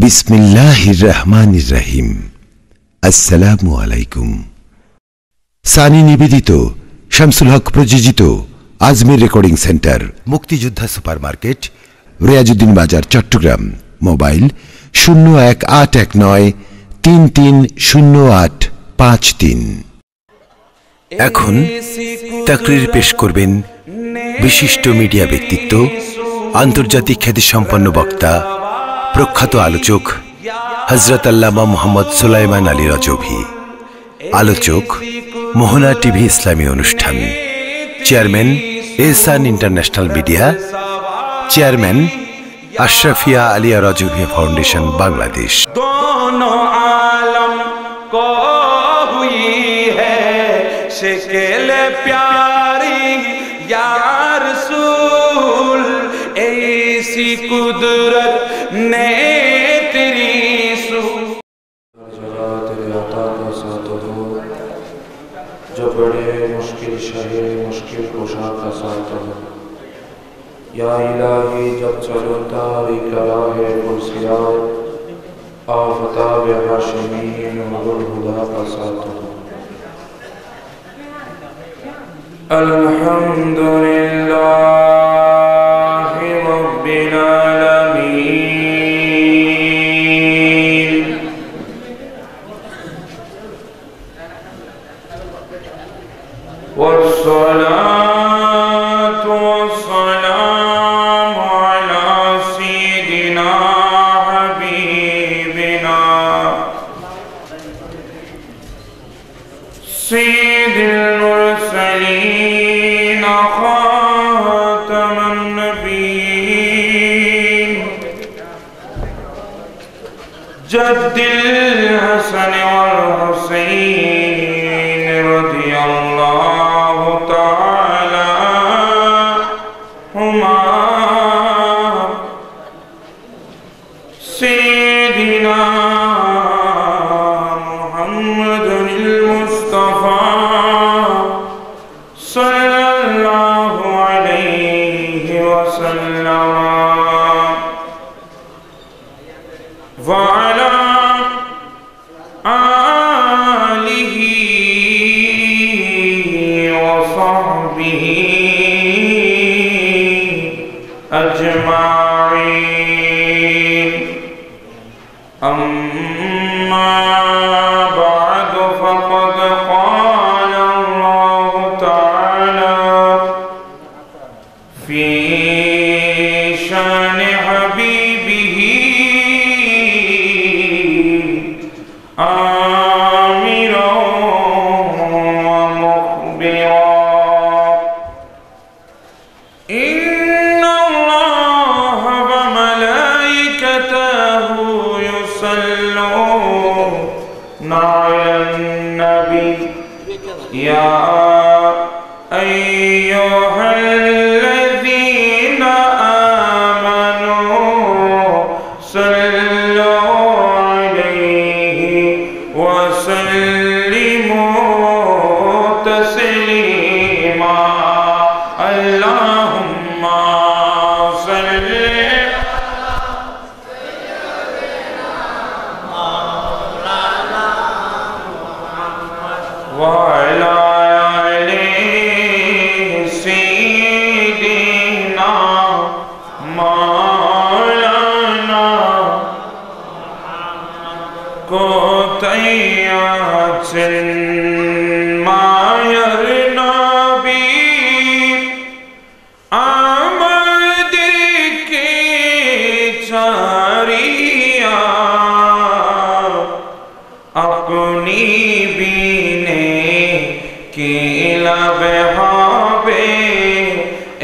বিসমিল্লাহির রহমানির রহিম। আসসালামু আলাইকুম। সানি নিবেদিত, শামসুল হক প্রযোজিত আজমির রেকর্ডিং সেন্টার, মুক্তিযোদ্ধা সুপারমার্কেট, রিয়াজউদ্দিন বাজার, চট্টগ্রাম। মোবাইল 0189330853। এখন তাকরীর পেশ করবেন বিশিষ্ট মিডিয়া ব্যক্তিত্ব, আন্তর্জাতিক খ্যাতিসম্পন্ন বক্তা, প্রখ্যাত আলোচক হযরত আল্লামা মুহাম্মদ সুলাইমান আলী রজভী। আলোচক মোহনা টিভি ইসলামী অনুষ্ঠান। Chairman Ehsan international media. Chairman Ashrafia Alia Rizvi foundation, Bangladesh. दोनों आलम को हुई है शिकिल प्यारी या रसूल, ऐसी कुदरत ने तेरी जो बड़े मुश्किल शहे मुश्किल कुशा का साथ हो। या इलाही जब चलता करा है पुरसियार, आफता हाशिमी नूरुल हुदा का साथ हो। अल्हम्दुलिल्लाह रब्बिल आलमीन, वस्सलातु वस्सलामु अला सय्यिदिना हबीबिना सय्यिदिल मुरसलीन खातमन नबीय्यीन जद्दिल हसन वल हुसैन रज़ियल्लाहु तआला हुमा। सय्यिदिना मुहम्मदुल मुस्तफा सल्लल्लाहु अलैहि वसल्लम व अला आलिहि व सहबिहि अजमाईन। अम्मा बाद फक़द क़ाल अल्लाहु तआला फ़ी शान हबीबिही आमिरा व मुख़बिरा। इन्नल्लाह व मलाइकतहु युसल्लूना अलन नबी या अय्युहल्लज़ीना आमनू सल्लू अलैहि व सल्लिमू तस्लीमा। अल्लाहुम्मा सल्लि व अला आलि सय्यिदिना मौलाना कोतैयाचिन मायर नबी आमद के चारिया अपनी बीने की लब हाबे ए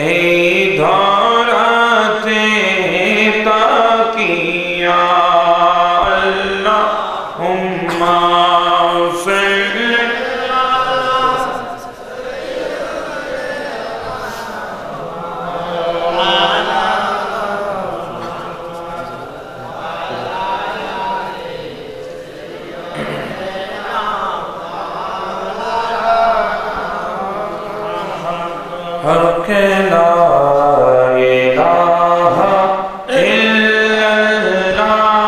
धराते ताकिया। अल्लाहुम्मा सल्लि हर के ला इलाहा इल्लल्लाह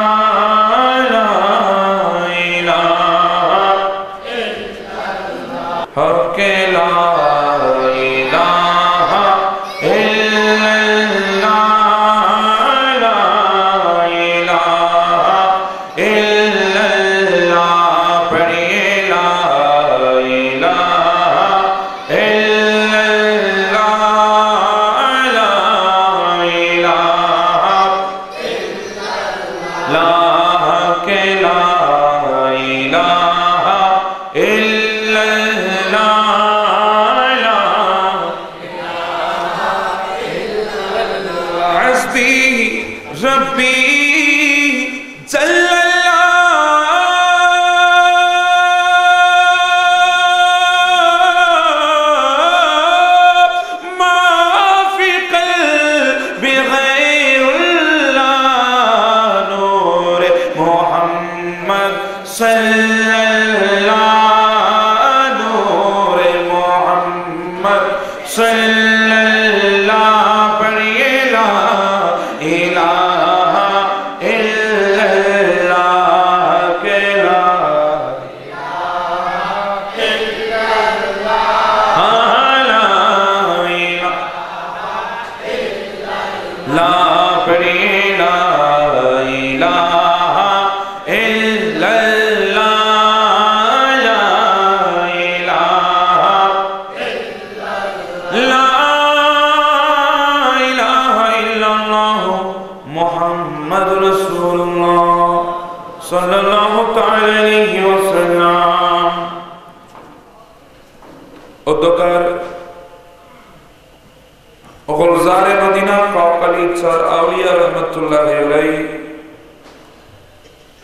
লা ইলাহা ইল্লাল্লাহ হাসবি রব্বি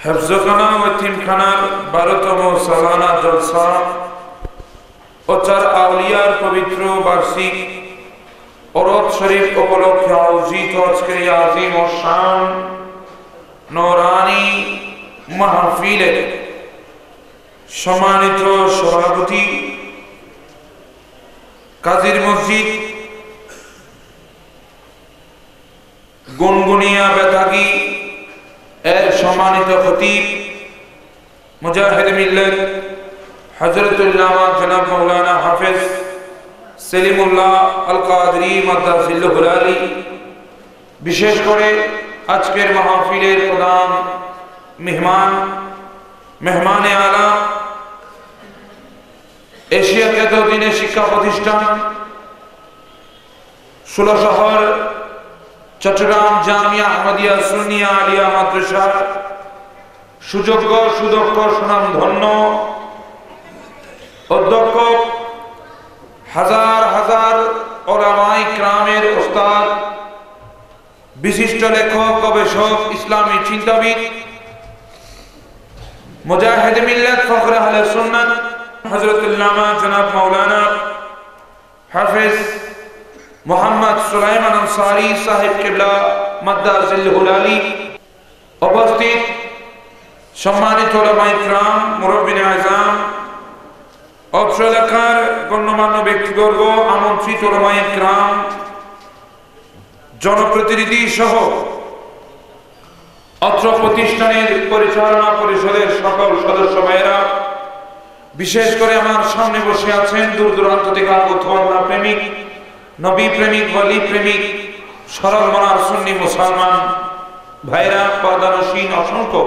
হেফজখানা ও এতিমখানার 12তম সালানা জলসা ও চার আউলিয়ার পবিত্র বার্ষিক ওরদ শরীফ উপলক্ষে আয়োজিত আজকের এই আজিম ও শান নূরানী মাহফিলের সম্মানিত সভাপতি কাজীর মসজিদ গুনগুনিয়া বেতাগী এর সম্মানিত খতিব মুজাহিদ মিল্লাত হযরতুল্লামা জনাব মাওলানা হাফেজ সেলিমুল্লাহ আল কাদরি মাদ্দাজিল্লাহুল আলী, বিশেষ করে আজকের মাহফিলের প্রধান মেহমানে আলা এশিয়া খ্যাত দিনে শিক্ষা প্রতিষ্ঠান 16 শহর চট্টগ্রাম জামিয়া আহমদিয়া সুন্নিয়া আলিয়া মাদ্রাসার সুযোগ্য সুদক্ষ সুনামধন্য অধ্যক্ষ, হাজার হাজার উলামায়ে কেরামের ওস্তাদ, বিশিষ্ট লেখক, গবেষক, ইসলামী চিন্তাবিদ, মুজাহিদ মিল্লাত ফখরে আহলে সুন্নাত হযরতুল্লামা জনাব মাওলানা হাফেজ মোহাম্মদ সুলাইমান আনসারী সাহেব কিবলা মাদ্দাজিল্লাহুল আলী, উপস্থিত সম্মানিত উলামায়ে কেরাম, মুরব্বিনে আযম, অত্র এলাকার গণ্যমান্য ব্যক্তিবর্গ, আমন্ত্রিত উলামায়ে কেরাম, জনপ্রতিনিধি সহ অত্র প্রতিষ্ঠানের পরিচালনা পরিষদের সকল সদস্য ভাইয়েরা, বিশেষ করে আমার সামনে বসে আছেন দূর দূরান্ত থেকে আগত আল্লাহ প্রেমিক, নবী প্রেমিক, ওয়ালি প্রেমিক, সরল মনার সুন্নি মুসলমান ভাইরা, পর্দানসীন অসংখ্য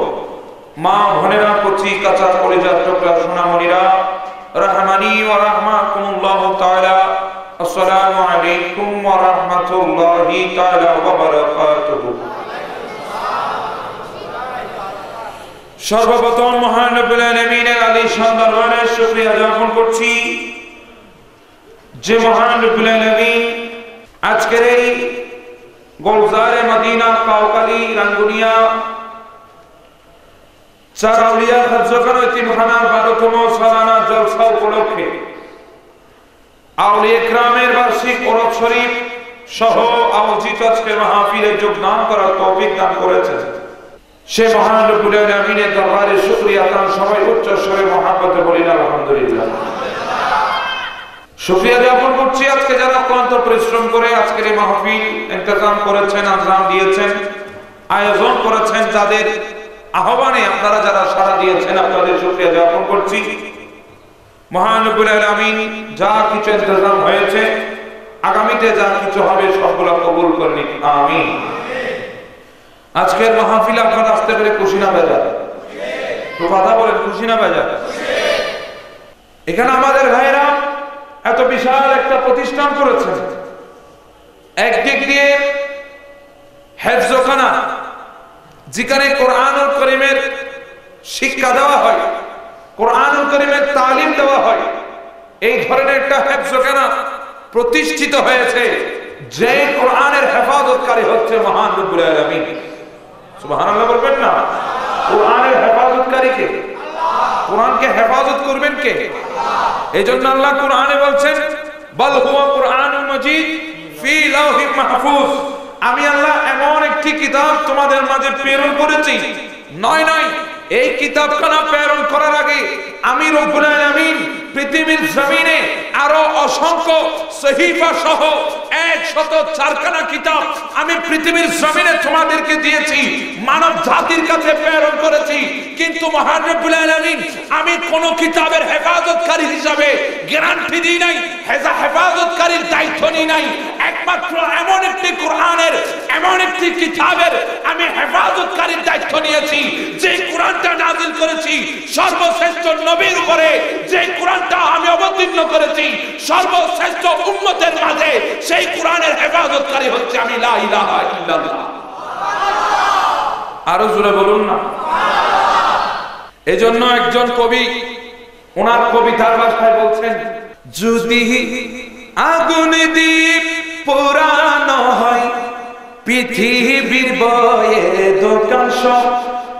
মা বোনেরা, কচি কাঁচা কলিজার টুকরা সোনামণিরা, রাহমানি ওয়া রাহমাকুমুল্লাহু তাআলা, আসসালামু আলাইকুম ওয়া রাহমাতুল্লাহি তাআলা ওয়া বারাকাতুহু। সর্বপ্রথম মহান রব্বুল আলামিনের আলিশান দরবারে শুকরিয়া জ্ঞাপন করছি যে মহান রব্বুল আলামিন আজকের এই গোলজারে মদিনা কাউকালী রাঙ্গুনিয়া চার আউলিয়া হযরতখানা এতিমখানার 12তম সালানা জলসা উপলক্ষে আউলিয়া কেরামের বার্ষিক ওরদ শরীফ সহ আয়োজিত আজকের মাহফিলে যোগদান করার তৌফিক দান করেছেন। সে মহান রব্বুল আলামিনের দরবারে শুকরিয়া তার সবাই উচ্চ স্বরে মহব্বতে বলেন আলহামদুলিল্লাহ। শুকরিয়া জ্ঞাপন করছি আজকে যারা ক্লান্ত পরিশ্রম করে আজকের এই মাহফিল ইন্তজাম করেছেন, আঞ্জাম দিয়েছেন, আয়োজন করেছেন, যাদের আহ্বানে আপনারা যারা সাড়া দিয়েছেন আপনাদের শুকরিয়া জ্ঞাপন করছি। মহান রব্বুল আলামিন যা কিছু ইন্তজাম হয়েছে, আগামীতে যা কিছু হবে সবগুলো কবুল করে নিন, আমিন। আজকের মাহফিলে আপনারা আসতে পেরে খুশি না বেজার? তো কথা বলেন, খুশি না বেজার? এখানে আমাদের ভাইরা এত বিশাল একটা প্রতিষ্ঠান করেছেন, একদিক দিয়ে হেফজখানা যেখানে কোরআনুল কারীমের শিক্ষা দেওয়া হয়, কোরআনুল কারীমের তালিম দেওয়া হয়, এই ধরনের একটা হেফজখানা প্রতিষ্ঠিত হয়েছে, যে কোরআনের হেফাজতকারী হচ্ছে মহান রব্বুল আলামিন। সুবহানাল্লাহ বলবেন না? কোরআনের হেফাজতকারী কে? কোরআনকে হেফাজত করবেন কে? এইজন্য আল্লাহ কোরআনে বলছেন বাল হুয়া কুরআনুল মাজিদ ফি লাউহিম মাহফুজ, আমি আল্লাহ এমন একটি কিতাব তোমাদের মাঝে প্রেরণ করেছি। নয় নয়, এই কিতাবখানা প্রেরণ করার আগে আমি রব্বুল আলামিন পৃথিবীর জমিনে আরো অসংখ্য সহিফা সহ 104খানা কিতাব আমি পৃথিবীর জমিনে তোমাদেরকে দিয়েছি, মানব জাতির কাছে প্রেরণ করেছি। কিন্তু মহান রব্বুল আলামিন আমি কোন কিতাবের হেফাজতকারী হিসাবে গ্যারান্টি দিই নাই, হেফাজতকারীর দায়িত্ব নিই নাই। একমাত্র এমন একটি কোরআনের, এমন একটি কিতাবের আমি হেফাজতকারীর দায়িত্ব নিয়েছি, যে কোরআনটা নাযিল করেছি সর্বশ্রেষ্ঠ নবীর উপরে, যে কোরআনটা আমি অবতীর্ণ করেছি সর্বশ্রেষ্ঠ উম্মতের মাঝে, সেই কোরআনের হেফাজতকারী হচ্ছে আমি। লা ইলাহা ইল্লাল্লাহ। আরো জোরে বলুন না। এজন্য একজন কবি ওনার কবিতার ভাষায় বলছেন, যদি আগুন দ্বীপ পোড়ানো হয়, পৃথিবীর বয়ের দোকান সব,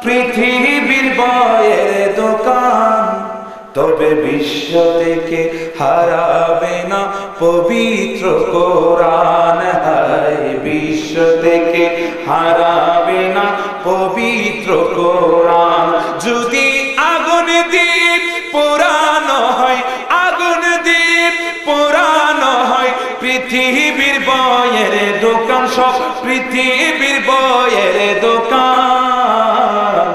পৃথিবীর বয়ের দোকান, তবে বিশ্ব থেকে হারাবে না পবিত্র কোরআন। হায়, বিশ্ব থেকে হারাবে না পবিত্র কোরআন। যদি আগুন দ্বীপ পোড়ানো হয়, আগুন দ্বীপ পোড়ানো হয়, পৃথিবীর বয়ের দোকান সব, পৃথিবীর বয়ের দোকান,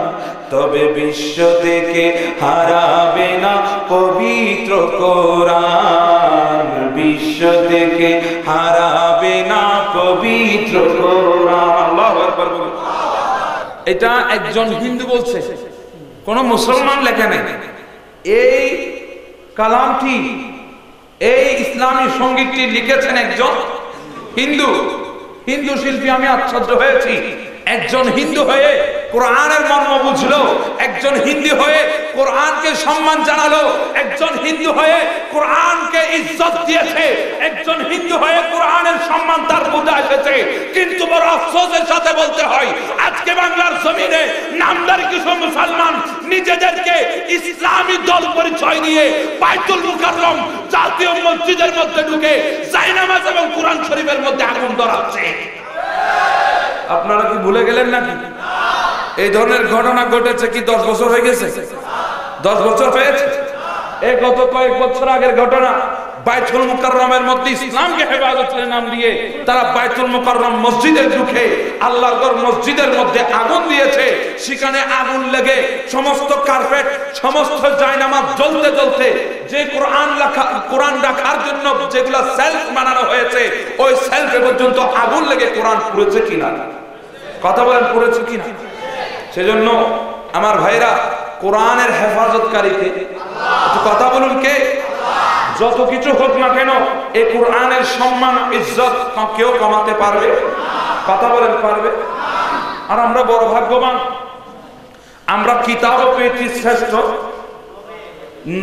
তবে বিশ্ব থেকে হারাবে না পবিত্র কোরআন। বিশ্ব থেকে হারাবে না পবিত্র কোরআন। আল্লাহু আকবার বলুন। এটা একজন হিন্দু বলছে, কোন মুসলমান লেখে নাই। এই কালামটি, এই ইসলামী সঙ্গীতটি লিখেছেন একজন হিন্দু। হিন্দু শিল্পী। আমি আশ্চর্য হয়েছি, একজন হিন্দু হয়ে কোরআনের মর্ম বুঝলো, একজন হিন্দু হয়ে কোরআনকে সম্মান জানালো, একজন হিন্দু হয়ে কোরআনকে ইজ্জত দিয়েছে, একজন হিন্দু হয়ে কোরআনের সম্মান তার বুঝে এসেছে। কিন্তু বড় আফসোসের সাথে বলতে হয়, আজকে বাংলার জমিনে নামদারি কিছু মুসলমান নিজেদেরকে ইসলামী দল পরিচয় নিয়ে বাইতুল মুকাররম জাতীয় মসজিদের মধ্যে ঢুকে জায়নামাজ এবং কোরআন শরীফের মধ্যে আগুন ধরাচ্ছে। আপনারা কি ভুলে গেলেন নাকি? এই ধরনের ঘটনা ঘটেছে কি 10 বছর হয়ে গেছে? 10 বছর হয়েছে? এই গত কয়েক বছর আগের ঘটনা। বাইতুল মুকাররমের মধ্যে ইসলামকে হেফাজতের নাম দিয়ে তারা বাইতুল মুকাররম মসজিদে ঢুকে আল্লাহর ঘর মসজিদের মধ্যে আগুন দিয়েছে। সেখানে আগুন লেগে সমস্ত কার্পেট, সমস্ত জায়নামাজ জ্বলতে জ্বলতে, যে কোরআন রাখার জন্য যেগুলা সেলফ বানানো হয়েছে, ওই সেলফে পর্যন্ত আগুন লেগে কোরআন পুড়েছে কিনা? কথা বলেন, পুড়েছে কিনা? সেজন্য আমার ভাইরা, কোরআনের হেফাজতকারীকে একটু কথা বলুন, কে? যত কিছু হোক না কেন, এই কোরআনের সম্মান ইজ্জত কেউ কমাতে পারবে? কথা বলেন, পারবে? আর আমরা বড় ভাগ্যবান, আমরা কিতাবও পেয়েছি শ্রেষ্ঠ,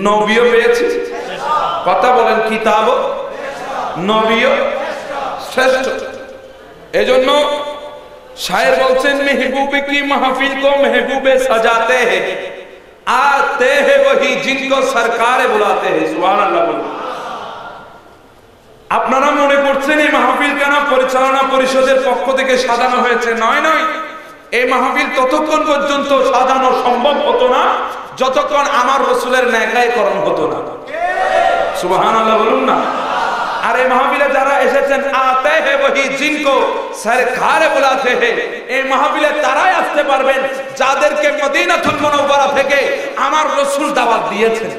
নবীও পেয়েছি। কথা বলেন, কিতাবও নবীও শ্রেষ্ঠ। এজন্য शायर बोलते हैं महबूब की महफिल को महबूबे सजाते हैं, आते हैं वही जिनको सरकारे बुलाते हैं। सुभान अल्लाह। আপনারা মনে করছেন এই মাহফিল কেন পরিচালনা পরিষদের পক্ষ থেকে সাজানো হয়েছে? নয় নয়, এই মাহফিল ততক্ষণ পর্যন্ত সাজানো সম্ভব হতো না যতক্ষণ আমার রাসূলের ন্যায়করণ হতো না। সুবহানাল্লাহ বলুন না। আর এই মাহফিলে যারা এসেছেন, আতে হে ওহি জিনকো সরকারে বুলাতে হে, এই মাহফিলে তারাই আসতে পারবেন যাদেরকে মদিনাতুল মুনাওয়ারা থেকে আমার রাসূল দাওয়াত দিয়েছেন।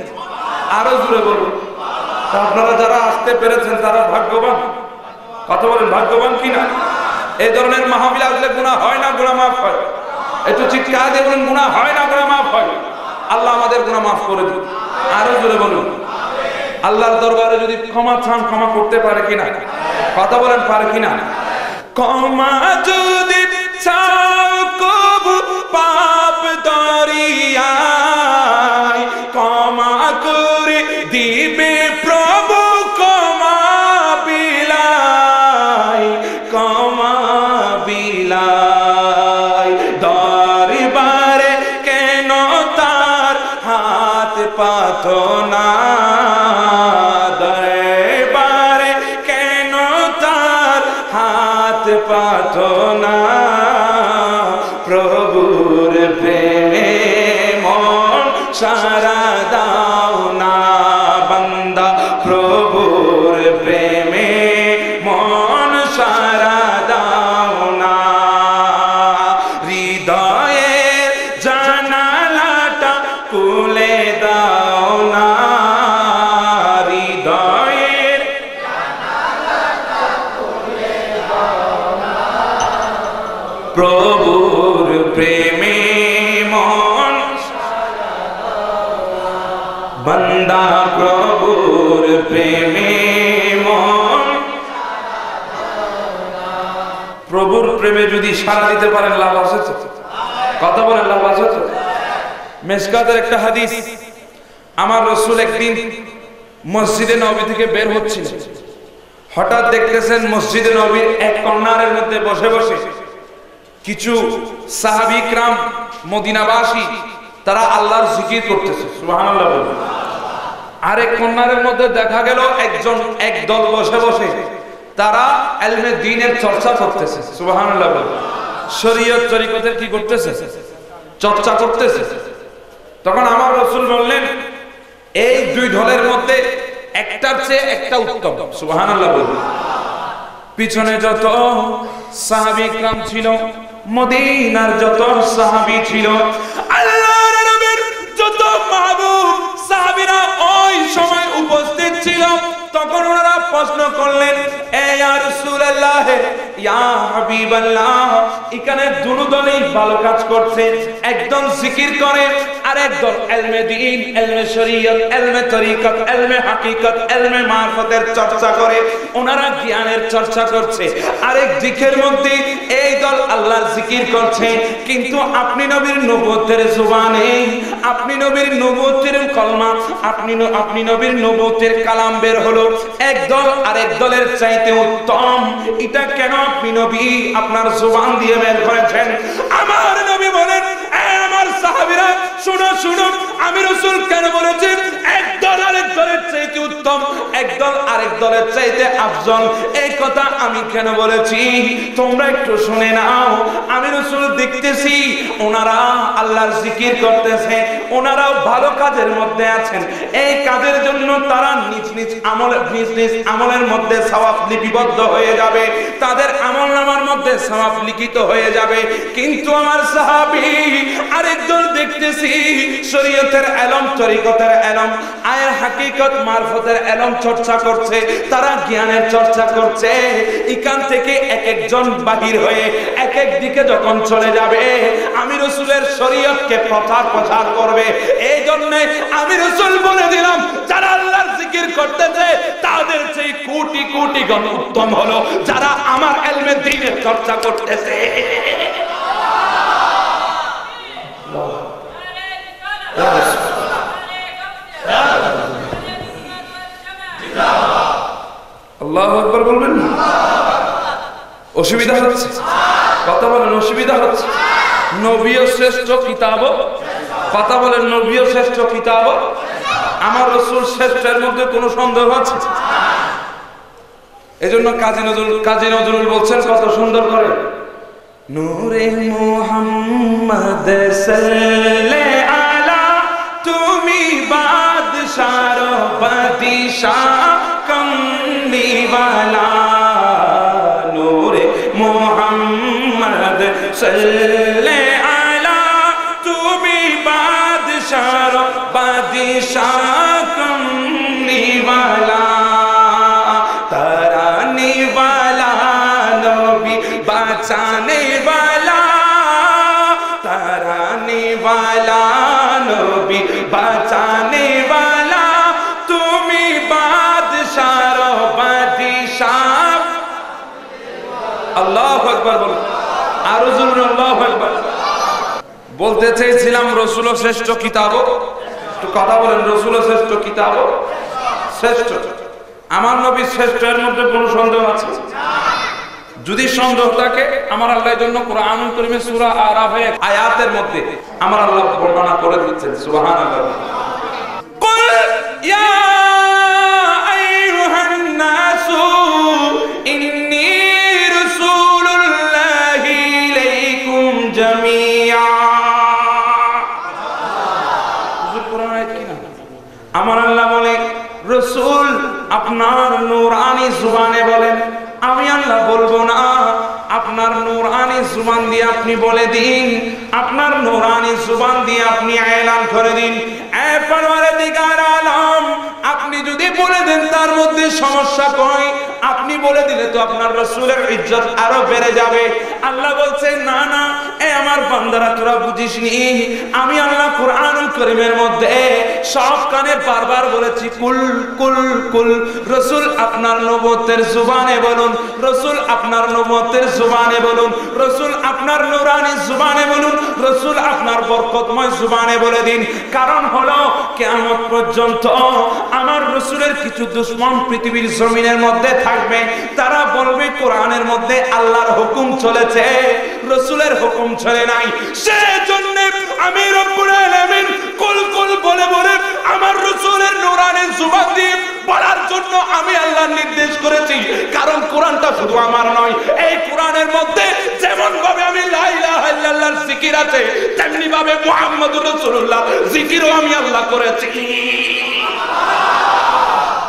আরো জোরে বলুন। আপনারা যারা আসতে পেরেছেন তারা ভাগ্যবান। কথা বলেন, ভাগ্যবান কিনা? এই ধরনের মাহফিলে আসলে গুনাহ হয় না, গুনাহ মাফ হয়? একটু চিৎকার দিয়ে বলুন, গুনাহ হয় না, গুনাহ মাফ হয়? আল্লাহ আমাদের গুনাহ মাফ করে দিন। আরো জোরে বলুন। আল্লাহর দরবারে যদি ক্ষমা চান, ক্ষমা করতে পারে কিনা? কথা বলেন, পারে কিনা? ক্ষমা যদি চাও প্রভু পাপ দরিয়ায় ক্ষমা করে দিবে প্রভু ক্ষমা বিলাই ক্ষমা বিলাই দরবারে কেন তার হাত পাতো না দরবারে কেন তার হাত পাতো না প্রভুর প্রেমে মন সারা দাও না বান্দা প্রভুর প্রেমে মন সারা দাও না হৃদয়ের জানালাটা খুলে দাও না হৃদয়ের জানালাটা খুলে দাও না প্রভুর প্রেমে মন সারা দাও না বান্দা প্রভুর প্রেমে মন প্রভুর প্রেমে যদি সাড়া দিতে পারেন লাভ আছে তো কথা বলেন লাভ আছে তো মিশকাতের একটা হাদিস আমার রাসূল একদিন মসজিদে নববী থেকে বের হচ্ছিলেন হঠাৎ দেখতেছেন মসজিদে নববীর এক কর্নারের মধ্যে বসে বসে কিছু সাহাবী کرام মদিনাবাসী তারা আল্লাহর জিকির করতেছে সুবহানাল্লাহ বলেন আরেক কর্নারের মধ্যে দেখা গেল একজন একদল বসে বসে তারা ইলমে দ্বীনের চর্চা করতেছে সুবহানাল্লাহ বলেন শরীয়ত তরিকতের কি করতেছে চর্চা করতেছে তখন আমার রাসূল বললেন এই দুই দলের মধ্যে একটার চেয়ে একটা উত্তম সুবহানাল্লাহ বলেন পিছনে যত সাহাবী کرام ছিল মদিনার যত সাহাবী ছিল আল্লাহর নবীর যত মাহবুব সাহাবীরা ওই সময় উপস্থিত ছিল তখন ওনারা প্রশ্ন করলেন এ ইয়া রাসূলুল্লাহ ইয়া হাবিবাল্লাহ এখানে দুটো দলই ভালো কাজ করছে একদল জিকির করে আর একদল ইলমে দ্বীন ইলমে শরীয়ত ইলমে তরিকত ইলমে হাকিকত ইলমে মারফতের চর্চা করে ওনারা জ্ঞানের চর্চা করছে আরেক দিকের মধ্যে এই দল আল্লাহর জিকির করছে কিন্তু আপনি নবীর নবুয়তের জবানে আপনি নবীর নবুয়তের কলমা আপনি নবীর নবুয়তের কালাম বের হলো একদল আরেক দলের চাইতে উত্তম এটা কেন আপনি নবী আপনার জবান দিয়ে বের করেছেন আমার নবী বলেন আমার সাহাবীরা শুনো শুনো আমি রাসূল কেন বলেছি একদল আরেক দলের চাইতে উত্তম একদল আরেক দলের চাইতে আফজল এই কথা আমি কেন বলেছি তোমরা একটু শুনে নাও আমি রাসূল দেখতেছি ওনারা আল্লাহর জিকির করতেছে ওনারাও ভালো কাজের মধ্যে আছেন এই কাজের জন্য তারা নিজ নিজ আমলের মধ্যে সওয়াব লিপিবদ্ধ হয়ে যাবে তাদের আমলনামার মধ্যে সওয়াব লিখিত হয়ে যাবে কিন্তু আমার সাহাবী আরেক দল দেখতেছি শরীয়তের ইলম তরিকতের ইলম আয়ের হাকিকত মারফতের ইলম চর্চা করছে তারা জ্ঞানের চর্চা করছে এখান থেকে এক একজন বাহির হয়ে এক এক দিকে যখন চলে যাবে আমি রাসূলের শরীয়তকে প্রচার করবে এই জন্য আমি রাসূল বলে দিলাম যারা আল্লাহর জিকির করতেছে তাদের চেয়ে কোটি কোটি গুণ উত্তম হলো যারা আমার ইলমে দ্বীনের চর্চা করতেছে আল্লাহু আকবার বলবেন না অসুবিধা হচ্ছে কথা বলেন অসুবিধা হচ্ছে নবীও শ্রেষ্ঠ কিতাব কথা বলেন নবীও শ্রেষ্ঠ কিতাব আমার রাসূল শ্রেষ্ঠের মধ্যে কোনো সন্দেহ আছে এজন্য কাজী নজরুল বলছেন কত সুন্দর করে নূরে মুহাম্মদ সাল্লাল্লাহু আলা তুমি বাদশার বাদশাহ কমলিওয়ালা নূরে মুহাম্মদ সাল্লাল্লাহু আলা তুমি বাদশার বাদশাহ কমলিওয়ালা তারানে वाला नबी बचाने वाला ताराने वाला नबी बचाने वाला তুমি বাদশার বাদশাহ আল্লাহু আকবার বল আর জোরে আল্লাহু আকবার বলতে চেয়েছিলাম রসুল শ্রেষ্ঠ কিতাব, একটু কথা বলেন, রসুল শ্রেষ্ঠ কিতাব, শ্রেষ্ঠ। আমার নবী শ্রেষ্ঠ, এর মধ্যে কোনো সন্দেহ আছে? যদি সন্দেহ থাকে, আমার আল্লাহর জন্য কোরআনুল কারীমে সূরা আরাফের আয়াতের মধ্যে আমার আল্লাহ বর্ণনা করে দিচ্ছেন। সুবহানাল্লাহ। কুল ইয়া আইয়ুহান নাসু ইন্নী রাসূলুল্লাহি ইলাইকুম জামিআ। হুজুর কোরআন আয়াত কি না? আমার আল্লাহ বলে রাসূল আপনার নূরানি জুবানে বলেন, আমি আল্লাহ বলবো না, আপনার নূরানি জুবান দিয়ে আপনি বলে দিন, আপনার নূরানি জুবান দিয়ে আপনি এলান করে দিন, এ পরওয়ারদিগার আলম, আপনি যদি বলে দেন তার মধ্যে সমস্যা কই? আপনি বলে দিলে তো আপনার রাসূলের ইজ্জত আরো বেড়ে যাবে। আল্লাহ বলছেন না না, এ আমার বান্দারা তোরা বুঝিসনি, আমি আল্লাহ কোরআনুল কারীমের মধ্যে সব কানে বারবার বলেছি কুল কুল কুল। রাসূল আপনার নবুয়তের জুবানে বলুন, রাসূল আপনার নবুয়তের জুবানে বলুন, রাসূল আপনার নূরানি জুবানে বলুন, রাসূল আপনার বরকতময় জুবানে বলে দিন। কারণ হলো কিয়ামত পর্যন্ত আমার রাসূলের কিছু দুশমন পৃথিবীর জমিনের মধ্যে থাকবে, তারা বলবে কোরআনের মধ্যে আল্লাহর হুকুম চলেছে, রাসূলের হুকুম চলে নাই। সেজন্য আমি রব্বুল আলামিন কুল কুল বলে বলে আমার রাসূলের নূরানি জুবান দিয়ে বলার জন্য আমি আল্লাহ নির্দেশ করেছি। কারণ কোরআনটা শুধু আমার নয়, এই কোরআনের মধ্যে যেমন ভাবে আমি লা ইলাহা ইল্লাল্লাহর জিকির আছে, তেমনি ভাবে মুহাম্মদুর রাসূলুল্লাহ জিকিরও আমি আল্লাহ করেছি।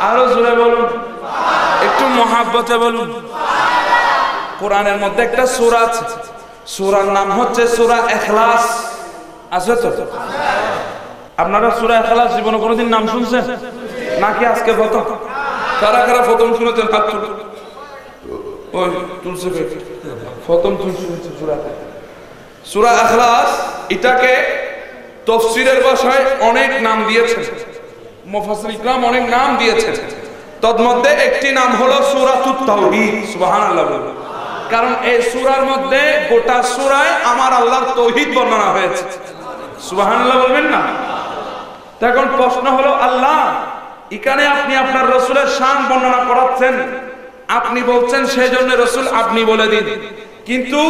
আরো জোরে বলুন, একটু মহাব্বতে বলুন। কোরআনের মধ্যে একটা সূরা আছে, সূরার নাম হচ্ছে সূরা ইখলাস। আছে তো? আপনারা সূরা ইখলাস জীবনে কোনোদিন নাম শুনছেন নাকি আজকে প্রথম? কারা কারা প্রথম শুনেছেন হাত তুলুন। ওই তুলছে প্রথম শুনেছে সূরা ইখলাস। এটাকে তাফসীরের ভাষায় অনেক নাম দিয়েছেন, মুফাসসির ইকরাম অনেক নাম দিয়েছেন। তন্মধ্যে একটি নাম হলো সূরাতুত তাওহীদ। সুবহানাল্লাহ। কারণ এই সূরার মধ্যে গোটা সূরায় আমার আল্লাহর তাওহীদ বর্ণনা হয়েছে। সুবহানাল্লাহ বলবেন না? তখন প্রশ্ন হলো, আল্লাহ এখানে আপনি আপনার রাসূলের শান বর্ণনা করাচ্ছেন, আপনি বলছেন সেজন্য রাসূল আপনি বলে দিন, কিন্তু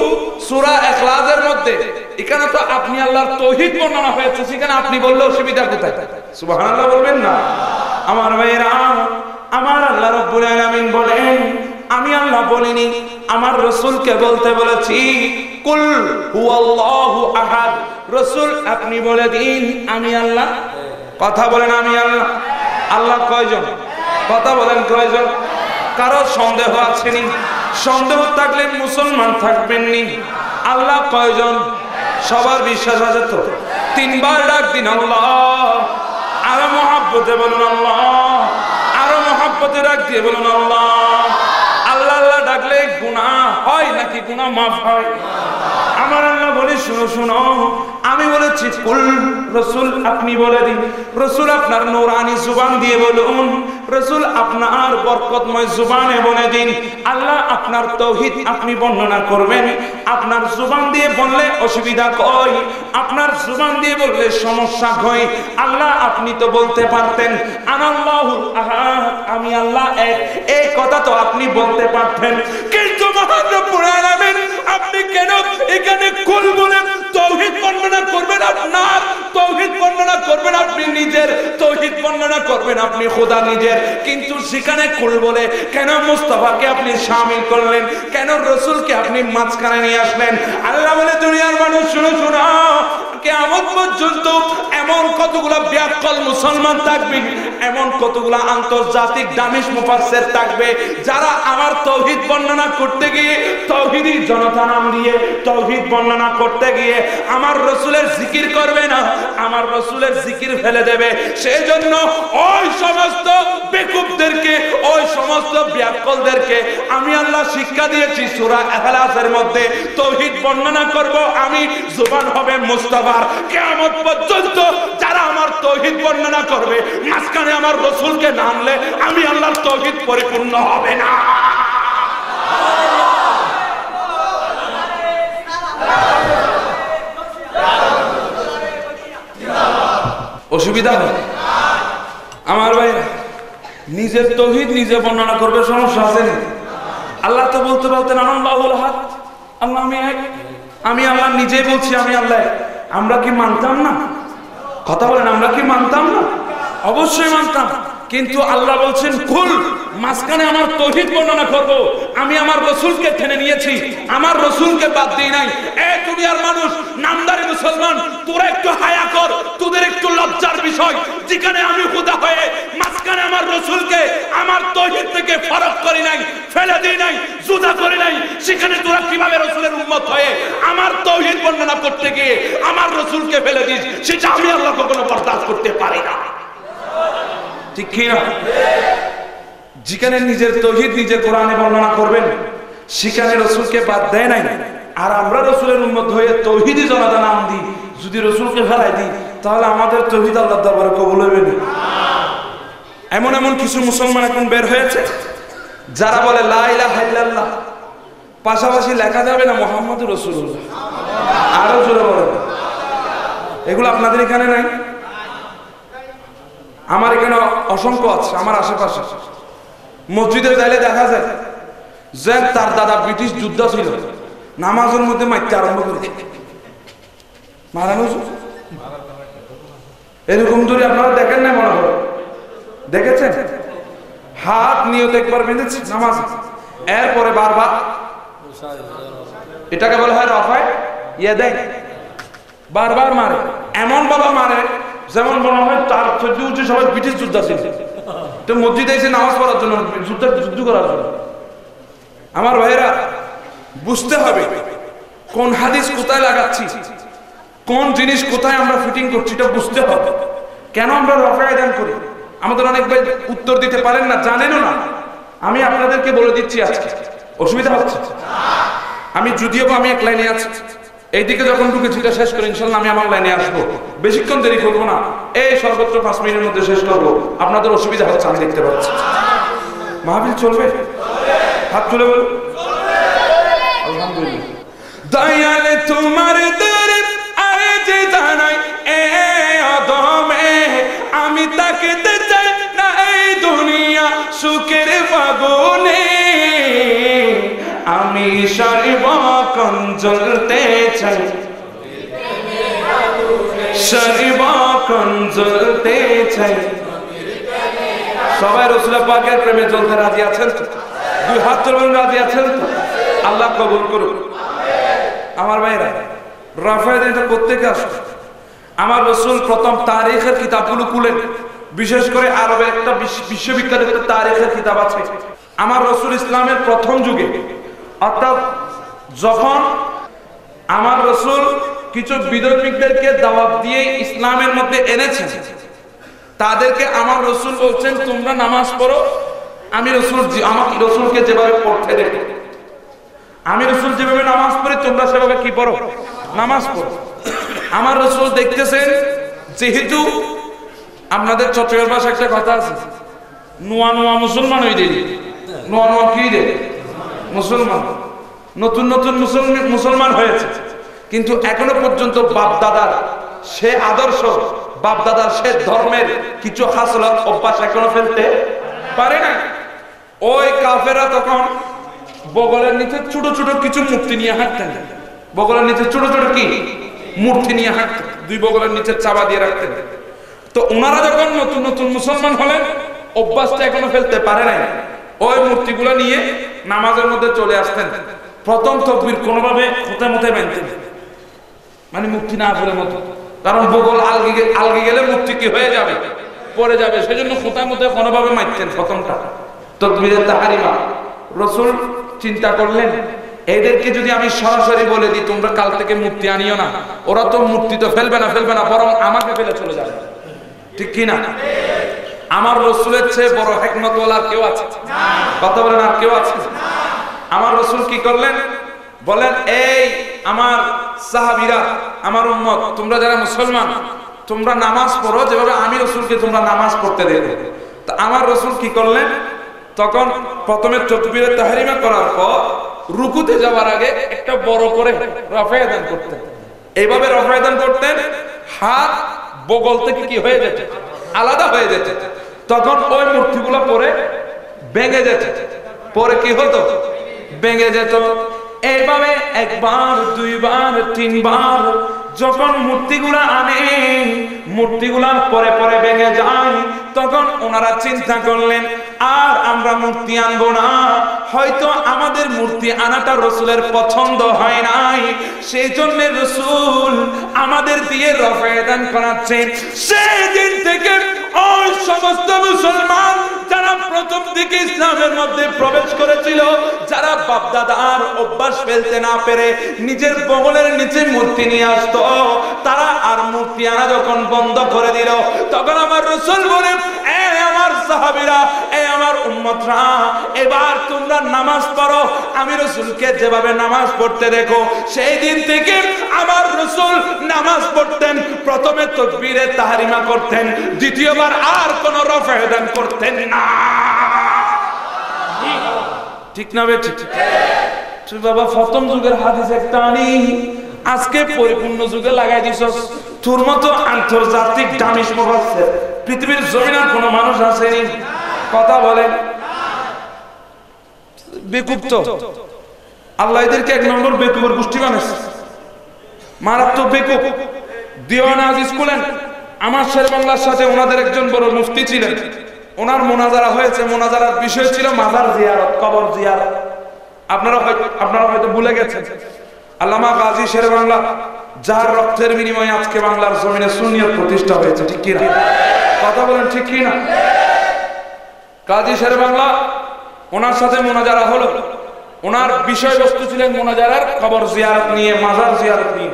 সূরা ইখলাসের মধ্যে এখানে তো আপনি আল্লাহর তাওহীদ বর্ণনা হয়েছে, সেখানে আপনি বললে অসুবিধা কোথায়? সুবহানাল্লাহ বলবেন না? আমার ভাইরা, আমার আল্লাহ রাব্বুল আলামিন বলেন আমি আল্লাহ বলিনি, আমার রাসূলকে বলতে বলেছি কুল হুয়াল্লাহু আহাদ। রাসূল আপনি বলে দিন আমি আল্লাহ। কথা বলেন আমি আল্লাহ। আল্লাহ কয়জন? কথা বলেন কয়জন? কারো সন্দেহ আছেনি? সন্দেহ থাকলে মুসলমান থাকবেন নি। আল্লাহ কয়জন? সবার বিশ্বাস আছে তো? তিনবার ডাক দিন আল্লাহ। আরো মহব্বতে বলুন আল্লাহ। আরো মহব্বতে ডাক দিয়ে বলুন আল্লাহ। আল্লাহ আল্লাহ ডাকলে গুনাহ হয় নাকি গুনাহ মাফ হয়? আমার আল্লাহ বলে শুনো শুনো, আমি বলেছি কুল, রাসূল আপনি বলে দিন। রাসূল আপনার নূরানি জুবান দিয়ে বলুন, রাসূল আপনার বরকতময় জুবানে বলে দিন। আল্লাহ আপনার তাওহীদ আপনি বর্ণনা করবেন, আপনার জুবান দিয়ে বললে অসুবিধা কই? আপনার জুবান দিয়ে বললে সমস্যা কই? আল্লাহ আপনি তো বলতে পারতেন আনাল্লাহুল আহাদ, আমি আল্লাহ এক, এই কথা তো আপনি বলতে পারতেন। কিন্তু মহান রব্বুল আলামিন আপনি কেন এখানে কুল বলেন? তাওহীদ বর্ণনা করবেন, আপনার তাওহীদ বর্ণনা করবেন, আপনি নিজের তাওহীদ বর্ণনা করবেন, আপনি খোদা নিজের, কিন্তু সেখানে কুল বলে কেন মুস্তাফাকে আপনি শামিল করলেন? কেন রাসূলকে আপনি মাঝখানে নিয়ে আসলেন? আল্লাহ বলে দুনিয়ার মানুষ শুনো শুনো, কিয়ামত পর্যন্ত এমন কতগুলা ব্যাকল মুসলমান থাকবে, এমন কতগুলা আন্তর্জাতিক দানিশ মুফাসসির থাকবে, যারা আমার তাওহীদ বর্ণনা করতে গিয়ে তাওহীদি জনতা নাম দিয়ে তাওহীদ বর্ণনা করতে গিয়ে আমার রাসূলের জিকির করবে না, আমার রাসূলের জিকির ফেলে দেবে। সেই জন্য ওই সমস্ত বেকুবদেরকে, ওই সমস্ত ব্যাকলদেরকে আমি আল্লাহ শিক্ষা দিয়েছি সূরা ইখলাসের মধ্যে তাওহীদ বর্ণনা করব আমি, জবান হবে মুস্তাফার। কিয়ামত পর্যন্ত যারা আমার তাওহীদ বর্ণনা করবে, মাঝখানে আমার রাসূলকে না আনলে আমি আল্লাহর তাওহীদ পরিপূর্ণ হবে না। অসুবিধা হয়? আমার ভাই নিজের তৌহিদ নিজে বর্ণনা করবে, সমস্যা আছে না? আল্লাহ তো বলতে বলতেন আনাল্লাহুল আহাদ, আল্লাহ আমি এক, আমি আল্লাহ নিজেই বলছি আমি আল্লাহ। আমরা কি মানতাম না? কথা বলেন, আমরা কি মানতাম না? অবশ্যই মানতাম। কিন্তু আল্লাহ বলছেন কুল, মাঝখানে আমার তৌহিদ বর্ণনা করব। আমি আমার রাসূলকে টেনে নিয়েছি, আমার রাসূলকে বাদ দিই নাই। এই দুনিয়ার মানুষ, নামদারি মুসলমান, তোরা একটু হায়া কর, তোদের একটু লজ্জার বিষয়। যেখানে আমি খোদা হয়ে মাঝখানে আমার রাসূলকে আমার তৌহিদ থেকে ফারাক করি নাই, ফেলে দিই নাই, জুদা করি নাই, সেখানে তোরা কিভাবে রাসূলের উম্মত হয়ে আমার তৌহিদ বর্ণনা করতে গিয়ে আমার রাসূলকে ফেলে দিস? সেটা আমি আল্লাহ কখনো বরদাস্ত করতে পারি না। ঠিক কি না? যেখানে নিজের তৌহিদ নিজে কোরআনে বর্ণনা করবেন, সেখানে রাসূলকে বাদ দেয় নাই। আর আমরা রাসূলের উম্মত হয়ে তৌহিদি জনতা নাম দিই, যদি রাসূলকে ফেলাই দিই, তাহলে আমাদের তৌহিদ আল্লাহর দরবারে কবুল হবে না। এমন এমন কিছু মুসলমান এখন বের হয়েছে যারা বলে লা ইলাহা ইল্লাল্লাহ, পাশাপাশি লেখা যাবে না মুহাম্মদুর রাসূলুল্লাহ। আরো জোরে বলেন। এগুলো আপনাদের এখানে নাই? আমার এখানে অসংখ্য আছে। আমার আশেপাশে মসজিদে যাইলে দেখা যায় যে তার দাদা ব্রিটিশ যোদ্ধা ছিল, নামাজের মধ্যে মারতে আরম্ভ করে মারানো। এরকম যদি আপনারা দেখেন না, মনে হয় দেখেছেন? হাত নিয়ত একবার বেঁধেছে নামাজ, এরপরে বারবার, এটাকে বলা হয় রফায় ইয়াদাইন, বারবার মারে। এমন বাবা মারে যেমন মনে হয় তার চোদ্দ উঁচু সবাই ব্রিটিশ যোদ্ধা ছিল। তো মসজিদে এসে নামাজ পড়ার জন্য, যুদ্ধ করার জন্য। আমার ভাইরা বুঝতে হবে কোন হাদিস কোথায় লাগাচ্ছি, কোন জিনিস কোথায় আমরা ফিটিং করছি, এটা বুঝতে হবে। কেন আমরা রফায় দান করি? আমাদের অনেক ভাই উত্তর দিতে পারেন না, জানেনও না। আমি আপনাদেরকে বলে দিচ্ছি আজকে, অসুবিধা হচ্ছে? আমি যদিও আমি এক লাইনে আছি, এইদিকে যখন ঢুকেছি এটা শেষ করে ইনশাল্লাহ আমি আমার লাইনে আসবো। বেশিক্ষণ দেরি করবো না, এই সর্বোচ্চ 5 মিনিটের মধ্যে শেষ করবো। আপনাদের অসুবিধা হচ্ছে আমি দেখতে পাচ্ছি। মাহফিল চলবে? হাত তুলে বল আলহামদুলিল্লাহ। দয়াল তোমার দরে আজ জানাই এ আদমে, আমি তাকে চাই না এই দুনিয়া সুখের বাগুনে, আমি সর্বক্ষণ জ্বলতে চাই, সর্বক্ষণ জ্বলতে চাই। সবাই রাসূল পাকের প্রেমে জ্বলতে রাজি আছেন তো? দুই হাত তুলবেন, রাজি আছেন তো? আল্লাহ কবুল করুন। আমার ভাইরা, রাফায় এটা প্রত্যেকে আসে। আমার রাসূল প্রথম তারিখের কিতাবগুলো খুলেন, বিশেষ করে আরবে একটা বিশ্ববিখ্যাত একটা তারিখের কিতাব আছে। আমার রাসূল ইসলামের প্রথম যুগে, অর্থাৎ যখন আমার রাসূল কিছু বিধর্মীদেরকে দাওয়াত দিয়ে ইসলামের মধ্যে এনেছেন, তাদেরকে আমার রাসূল বলছেন তোমরা নামাজ পড়ো। আমি রাসূলকে যেভাবে পড়তে দেখি, আমি রাসূল যেভাবে নামাজ পড়ি, তোমরা সেভাবে কি পড়ো? নামাজ পড়ো। আমার রাসূল দেখতেছেন, যেহেতু আপনাদের চট্টগ্রাম ভাষায় একটা কথা আছে, নোয়া নোয়া মুসলমান হয়ে যায়। নোয়া নোয়া কি রে? মুসলমান। নতুন নতুন মুসলমান হয়েছে, কিন্তু এখনো পর্যন্ত বাপদাদার সে আদর্শ, বাপদাদার সে ধর্মের কিছু হাসলত অভ্যাস এখনো ফেলতে পারে না। ওই কাফেরা তখন বগলের নিচে ছোট ছোট কিছু মূর্তি নিয়ে হাঁটতেন। বগলের নিচে ছোট ছোট কি মূর্তি নিয়ে হাঁটতেন, দুই বগলের নিচে চাপা দিয়ে রাখতেন। তো ওনারা যখন নতুন নতুন মুসলমান হলেন, অভ্যাসটা এখনো ফেলতে পারে নাই, ওই মূর্তিগুলো নিয়ে নামাজের মধ্যে চলে আসতেন। প্রথম তাকবীর কোনোভাবে কোথায় মতে মানতেন, মানে মূর্তি না পড়ে মতো, কারণ বগল আলগে গেলে মূর্তি কি হয়ে যাবে? পড়ে যাবে। সেজন্য কোথায় মতে কোনোভাবে মারতেন প্রথমটা তাকবীরে তাহরিমা। রাসূল চিন্তা করলেন, এদেরকে যদি আমি সরাসরি বলে দিই তোমরা কাল থেকে মূর্তি আনিও না, ওরা তো মূর্তি তো ফেলবে না, বরং আমাকে ফেলে চলে যাবে। ঠিক কি না? আমার রাসূলের চেয়ে বড় হিকমতওয়ালা কেউ আছে? কথা বলেন, আর কেউ আছে? আমার রাসূল কি করলেন? বলেন, এই আমার সাহাবীরা, আমার উম্মত, তোমরা যারা মুসলমান, তোমরা নামাজ পড়ো যেভাবে আমি রাসূলকে তোমরা নামাজ পড়তে দেখো। তো আমার রাসূল কি করলেন? তখন প্রথমে তাকবীরে তাহরিমা করার পর রুকুতে যাওয়ার আগে একটা বড় করে রফায়ে দান করতেন। এইভাবে রফায়ে দান করতেন, হাত বগল থেকে কি হয়ে যেত, আলাদা হয়ে যেত। তখন ওই মূর্তিগুলো পরে ভেঙে যেত, পরে কি হতো, ভেঙে যেত। এইভাবে একবার, দুইবার, তিনবার যখন মূর্তিগুলা আনে, মূর্তিগুলা পরে পরে ভেঙে যায়, তখন ওনারা চিন্তা করলেন আর আমরা মূর্তি আনবো না, হয়তো আমাদের মূর্তি আনাটা রসুলের পছন্দ হয় নাই, সেই জন্য রসুল আমাদের দিয়ে রফায়ে দান করাচ্ছেন। সেই দিন থেকে ওই সমস্ত মুসলমান যারা প্রথম দিকে ইসলামের মধ্যে প্রবেশ করেছিল, যারা বাপদাদার অভ্যাস ফেলতে না পেরে নিজের বগলের নিচে মূর্তি নিয়ে আসতো, তারা আর মূর্তি আনা যখন বন্ধ করে দিল, তখন আমার রাসূল বলেন, এ আমার সাহাবীরা, এ আমার উম্মতরা, এবার তোমরা নামাজ পড়ো আমি রাসূলকে যেভাবে নামাজ পড়তে দেখো। সেই দিন থেকে আমার রাসূল নামাজ পড়তেন, প্রথমে তাকবীরে তাহরিমা করতেন, দ্বিতীয়বার আর কোন রফায়ে দান করতেন না। ঠিক না বেঠিক? তুই বাবা প্রথম যুগের হাদিস একটা আনি, আজকে পরিপূর্ণ যুগে লাগাই দিছস। তোর মতো আন্তর্জাতিক দামিশ মুফাসসির পৃথিবীর জমিনের কোন মানুষ আসেনি। কথা বলেন, বেকুব তো আল্লাহ এদেরকে এক নম্বর বেকুবের গোষ্ঠী বানাইছে, মারাত্মক বেকুব। দিওয়ান আজিজ কুলেন আমার শেরেবাংলার সাথে ওনাদের একজন বড় মুফতি ছিলেন, ওনার মোনাজারা হয়েছে, মোনাজারার বিষয় ছিল মাজার জিয়ারত, কবর জিয়ারত। আপনারা হয়তো ভুলে গেছেন, আল্লামা গাজী শেরেবাংলা, যার রক্তের বিনিময়ে আজকে বাংলার জমিনে সুন্নিয়ত প্রতিষ্ঠা হয়েছে, ঠিক কি না? কথা বলেন ঠিক কি না? গাজী শেরেবাংলা, ওনার সাথে মোনাজারা হলো, ওনার বিষয়বস্তু ছিলেন মোনাজারার কবর জিয়ারত নিয়ে, মাজার জিয়ারত নিয়ে।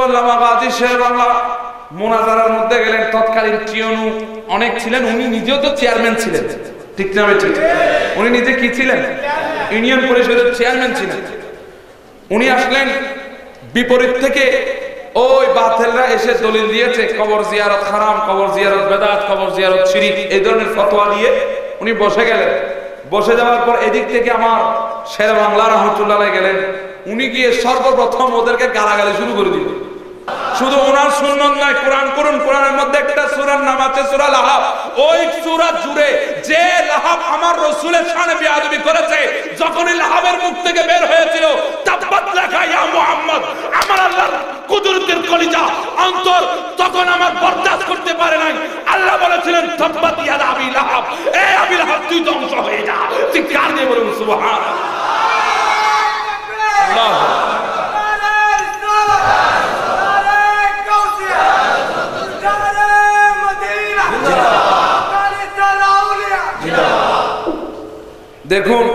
আল্লামা গাজী শেরেবাংলা মোনাজারার মধ্যে গেলেন, তৎকালীন টিয়নু অনেক ছিলেন, উনি নিজেও তো চেয়ারম্যান ছিলেন, ঠিক না? ঠিক। উনি নিজে কি ছিলেন? ইউনিয়ন পরিষদের চেয়ারম্যান ছিলেন। উনি আসলেন, বিপরীত থেকে ওই বাতিলরা এসে দলিল দিয়েছে কবর জিয়ারত হারাম, কবর জিয়ারত বেদাত, কবর জিয়ারত শিরক, এই ধরনের ফতোয়া দিয়ে উনি বসে গেলেন। বসে যাওয়ার পর এদিক থেকে আমার শেরেবাংলা রহমাতুল্লাহ আলাইহি গেলেন, উনি গিয়ে সর্বপ্রথম ওদেরকে গালাগালি শুরু করে দিলেন। শুধু ওনার সুন্নাত নয়, কোরআন করুন, কোরআনের মধ্যে একটা সূরার নাম আছে সূরা লাহাব, ওই সূরা জুড়ে যে লাহাব আমার রাসূলের শানে বেয়াদবি করেছে, যখনই লাহাবের মুখ থেকে বের হয়েছিল তাব্বাত লাকা ইয়া মুহাম্মদ, আমার আল্লাহর কুদরতের কলিজা অন্তর তখন আমার বরদাস্ত করতে পারে নাই। আল্লাহ বলেছিলেন তাব্বাত ইয়াদা আবি লাহাব, এ আবি লাহাব তুই ধ্বংস হয়ে যা। চিৎকার দিয়ে বলুন সুবহানাল্লাহ। আল্লাহ দেখুন,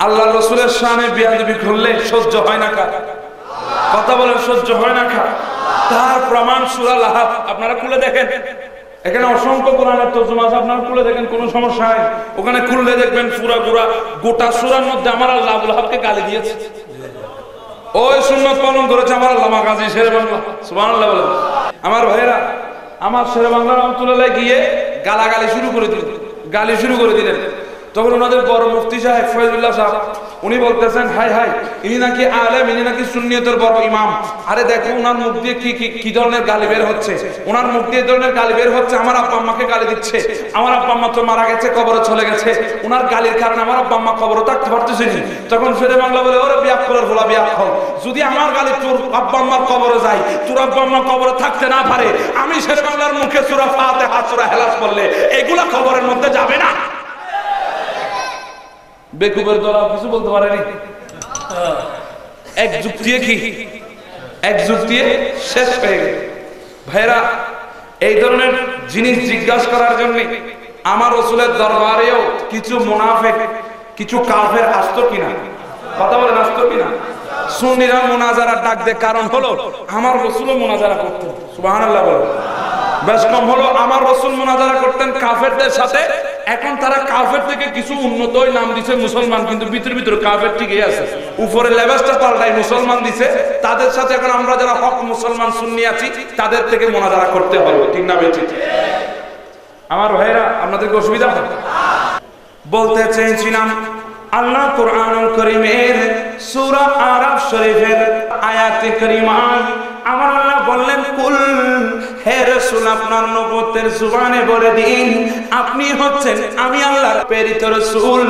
আল্লাহ রসুলের শানে বেয়াদবি করলে সহ্য হয় না কার? কথা বলেন, সহ্য হয় না কার? তার প্রমাণ সূরা লাহাব, আপনারা খুলে দেখেন, এখানে অসংখ্য কোরআনের তরজমা আছে, আপনারা খুলে দেখেন, কোনো সমস্যা নাই। ওখানে খুললে দেখবেন গোটা সূরার মধ্যে আমার আল্লাহ আবুল আহাবকে গালি দিয়েছে। ওই সুন্নাত পালন করেছে আমার আল্লামা গাজী শেরেবাংলা, সুবহানাল্লাহ বলেন। আমার ভাইরা, আমার শেরেবাংলা রহমাতুল্লাহ গিয়ে গালাগালি শুরু করে দিলেন, গালি শুরু করে দিলেন। তখন ওনাদের বড় মুফতি সাহেব ফয়জুল্লাহ সাহেব, উনি বলতেছেন, হাই হাই, ইনি নাকি আলেম, ইনি নাকি সুন্নিয়তের বড় ইমাম। আরে দেখো ওনার মুখ দিয়ে কি ধরনের গালি বের হচ্ছে, ওনার মুখ দিয়ে ধরনের গালি বের হচ্ছে, আমার আব্বা আম্মাকে গালি দিচ্ছে। আমার আব্বা আম্মা তো মারা গেছে, কবরে চলে গেছে, ওনার গালির কারণে আমার আব্বা আম্মা কবরে থাকতে পারতেছে না। তখন শেরেবাংলা বলে, ওরে বিয়াক করার ভোলা বিয়াক হল, যদি আমার গালি তোর আব্বা আম্মার কবরে যায়, তোর আব্বা আম্মা কবরে থাকতে না পারে, আমি শেরেবাংলার মুখে সূরা ফাতিহা, সূরা ইখলাস পড়লে এগুলা কবরের মধ্যে যাবে না। বেকুবের দল কিছু বলতে পারেনি, এক যুক্তি শেষ হয়ে গেল। ভাইরা, এই ধরনের জিনিস জিজ্ঞাসা করার জন্য আমার রাসূলের দরবারেও কিছু মুনাফিক, কিছু কাফের আসতো কিনা? কথা বলেন, আসতো কিনা? সুন্নিরা মুনাজারা ডাক দেয়, কারণ হলো আমার রাসূলও মুনাজারা করতেন, সুবহানাল্লাহ বলেন। বেশ কম হলো আমার রাসূল মুনাজারা করতেন কাফেরদের সাথে। এখন তারা কাফের থেকে কিছু উন্নতই নাম দিছে মুসলমান, কিন্তু ভিতরে কাফের ঠিকই আছে, উপরে লেবাসটা পাল্টাই মুসলমান দিছে। তাদের সাথে এখন আমরা যারা হক মুসলমান সুন্নি আছি, তাদের থেকে মুনাজারা করতে হবে, ঠিক না বেঠিক? আমার ভাইরা, আপনাদেরকে অসুবিধা হবে? বলতে চেয়েছিলাম, আল্লাহ কুরআনুল কারীমের সূরা আরাফ শরীফের আয়াতে কারিমায় আমার আল্লাহ বললেন, কুল, হে রাসূল আপনার নবুয়তের জবানে বলে দিন আপনি হচ্ছেন আমি আল্লাহর প্রেরিত রাসূল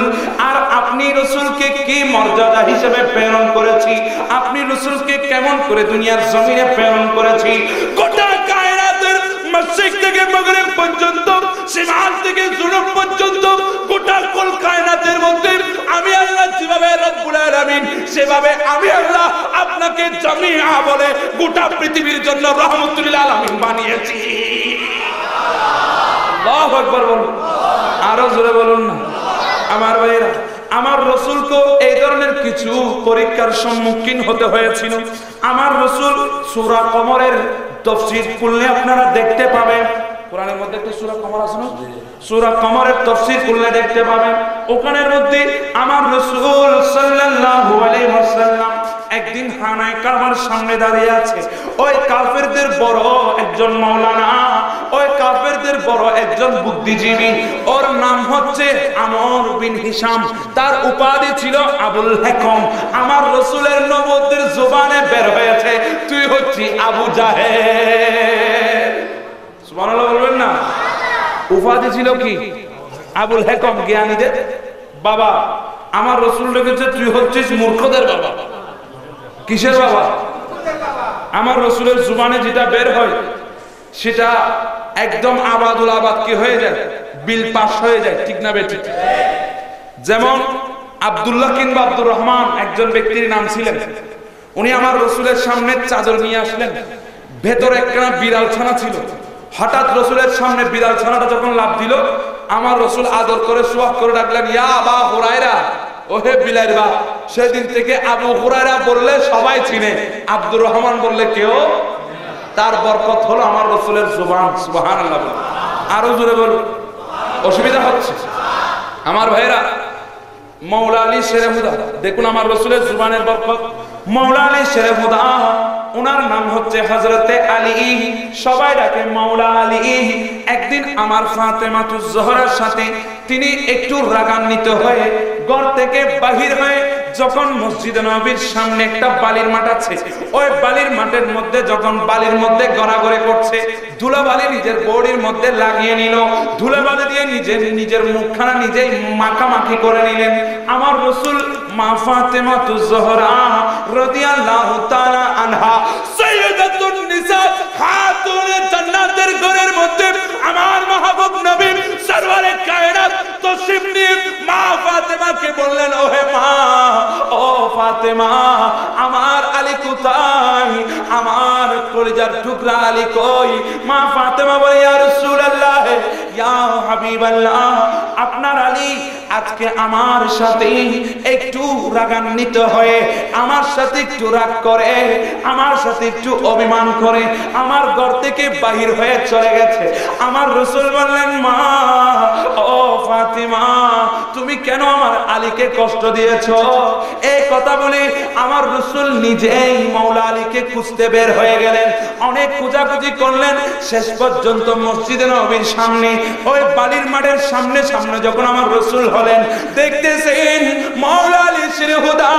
আর আপনি রাসূলকে কি মর্যাদা হিসেবে প্রেরণ করেছি আপনি রাসূলকে কেমন করে দুনিয়ার জমিনে প্রেরণ করেছি গোটা কায়নাতের মশরিক থেকে মাগরিব পর্যন্ত শিমাল থেকে জুনুব পর্যন্ত গোটা কুল কায়নাতের মধ্যে আমি আল্লাহ যেভাবে রব্বুল আলামিন সেভাবে আমি আল্লাহ আপনাকে জামিআ বলে গোটা পৃথিবীর জন্য রহমতুল লিল আলামিন বানিয়েছি আল্লাহু আকবার বলুন আরো জোরে বলুন না আমার ভাইরা আমার রাসূলকে এই ধরনের কিছু পরীক্ষার সম্মুখীন হতে হয়েছিল আমার রাসূল সূরা কমরের তাফসীর খুললে আপনারা দেখতে পাবেন কোরআনের মধ্যে একটা সূরা কমর আছে না সূরা কমরের তাফসীর খুললে দেখতে পাবেন ওখানের মধ্যে আমার রাসূল সাল্লাল্লাহু আলাইহি ওয়াসাল্লাম একদিন খানায়ে কাবার সামনে দাঁড়িয়ে আছে ওই কাফেরদের বড় একজন মাওলানা ওই কাফেরদের বড় একজন বুদ্ধিজীবী ওর নাম হচ্ছে আমর বিন হিশাম তার উপাধি ছিল আবুল হাকম আমার রাসূলের নবুয়তের জবানে বের হয়েছে তুই হচ্ছিস আবু জাহেল সুবহানাল্লাহ বলবেন না উপাধি ছিল কি আবুল হাকম জ্ঞানীদের বাবা আমার রাসূল লিখেছে তুই হচ্ছিস মূর্খদের বাবা কিসের বাবা আমার রাসূলের জবানে যেটা বের হয় সেটা একদম আবাদুল আবাদ কি হয়ে যায় বিল পাস হয়ে যায় ঠিক না বেঠিক যেমন আব্দুল্লাহ কিংবা আব্দুর রহমান একজন ব্যক্তির নাম ছিলেন উনি আমার রাসূলের সামনে চাদর নিয়ে আসলেন ভেতরে একটা বিড়াল ছানা ছিল হঠাৎ রাসূলের সামনে বিড়াল ছানাটা যখন লাফ দিল আমার রাসূল আদর করে সুয়াব করে ডাকলেন ইয়া আবা হুরায়রা ওহে বিলাইর বাপ সেদিন থেকে আবু হুরায়রা বললে সবাই চিনে আব্দুর রহমান বললে কেউ তার বরকত হলো আমার রাসূলের জবান সুবহানাল্লাহ আরো জোরে বলুন অসুবিধা হচ্ছে আমার ভাইরা মাওলা আলী শেরে হুদা দেখুন আমার রাসূলের জবানের বরকত মাওলা আলী শেরে হুদা ওনার নাম হচ্ছে হযরতে আলী সবাই ডাকে মাওলা আলী একদিন আমার ফাতেমাতুজ জোহরার সাথে তিনি একটু রাগান্বিত হয়ে ঘর থেকে বাহির হয়ে যখন মসজিদে নববীর সামনে একটা বালির মাঠ আছে ওই বালির মাঠের মধ্যে যখন বালির মধ্যে গড়াগড়ি করছে ধুলাবালি নিজের বডির মধ্যে লাগিয়ে নিল ধুলাবালি দিয়ে নিজের মুখখানা নিজেই মাখামাখি করে নিলেন আমার রাসূল মা ফাতেমাতুজ জোহরা রাদিয়াল্লাহু তাআলা আনহা সাইয়্যিদাতুন নিসা খাতুনে জান্নাতের ঘরের মধ্যে আমার মাহবুব নবী সরওয়ারে কায়নাত তশরিফ নিয়ে মা ফাতেমাকে বললেন ওহে মা ও ফাতেমা আমার আলী কোথায় আমার কলিজার টুকরা আলী কই মা ফাতেমা বলে ইয়া রাসূলুল্লাহ ইয়া হাবিবাল্লাহ আপনার আলী আজকে আমার সাথে একটু রাগান্বিত হয়ে আমার সাথে একটু রাগ করে আমার সাথে একটু অভিমান করে আমার ঘর থেকে বাহির হয়ে চলে গেছে আমার রাসূল বললেন মা ও ফাতিমা তুমি কেন আমার আলীকে কষ্ট দিয়েছো এই কথা বলে আমার রাসূল নিজেই মাওলা আলীকে খুঁজতে বের হয়ে গেলেন অনেক খোঁজাখুঁজি করলেন শেষ পর্যন্ত মসজিদে নববীর সামনে ওই বালির মাঠের সামনে যখন আমার রাসূল হলেন দেখতেছেন মাওলা আলী শেরে হুদা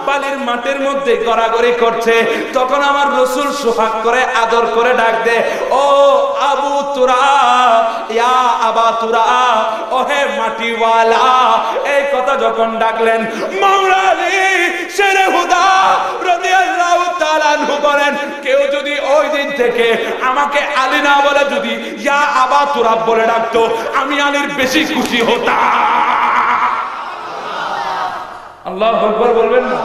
বালির মাঠের মধ্যে গড়াগড়ি করছে তখন আমার রাসূল সুহাগ করে আদর করে ডাক দে ও আবু তুরাব ইয়া আবা তুরাব ওহে মাটিওয়ালা এই কথা যখন ডাকলেন মাওলা আলী শেরে হুদা রাদিয়াল্লাহু তাআলা আনহু বলেন কেউ যদি ওই দিন থেকে আমাকে আলী না বলে যদি ইয়া আবা তুরাব বলে ডাকতো আমি আলীর বেশি খুশি হতাম আল্লাহু আকবার বলবেন না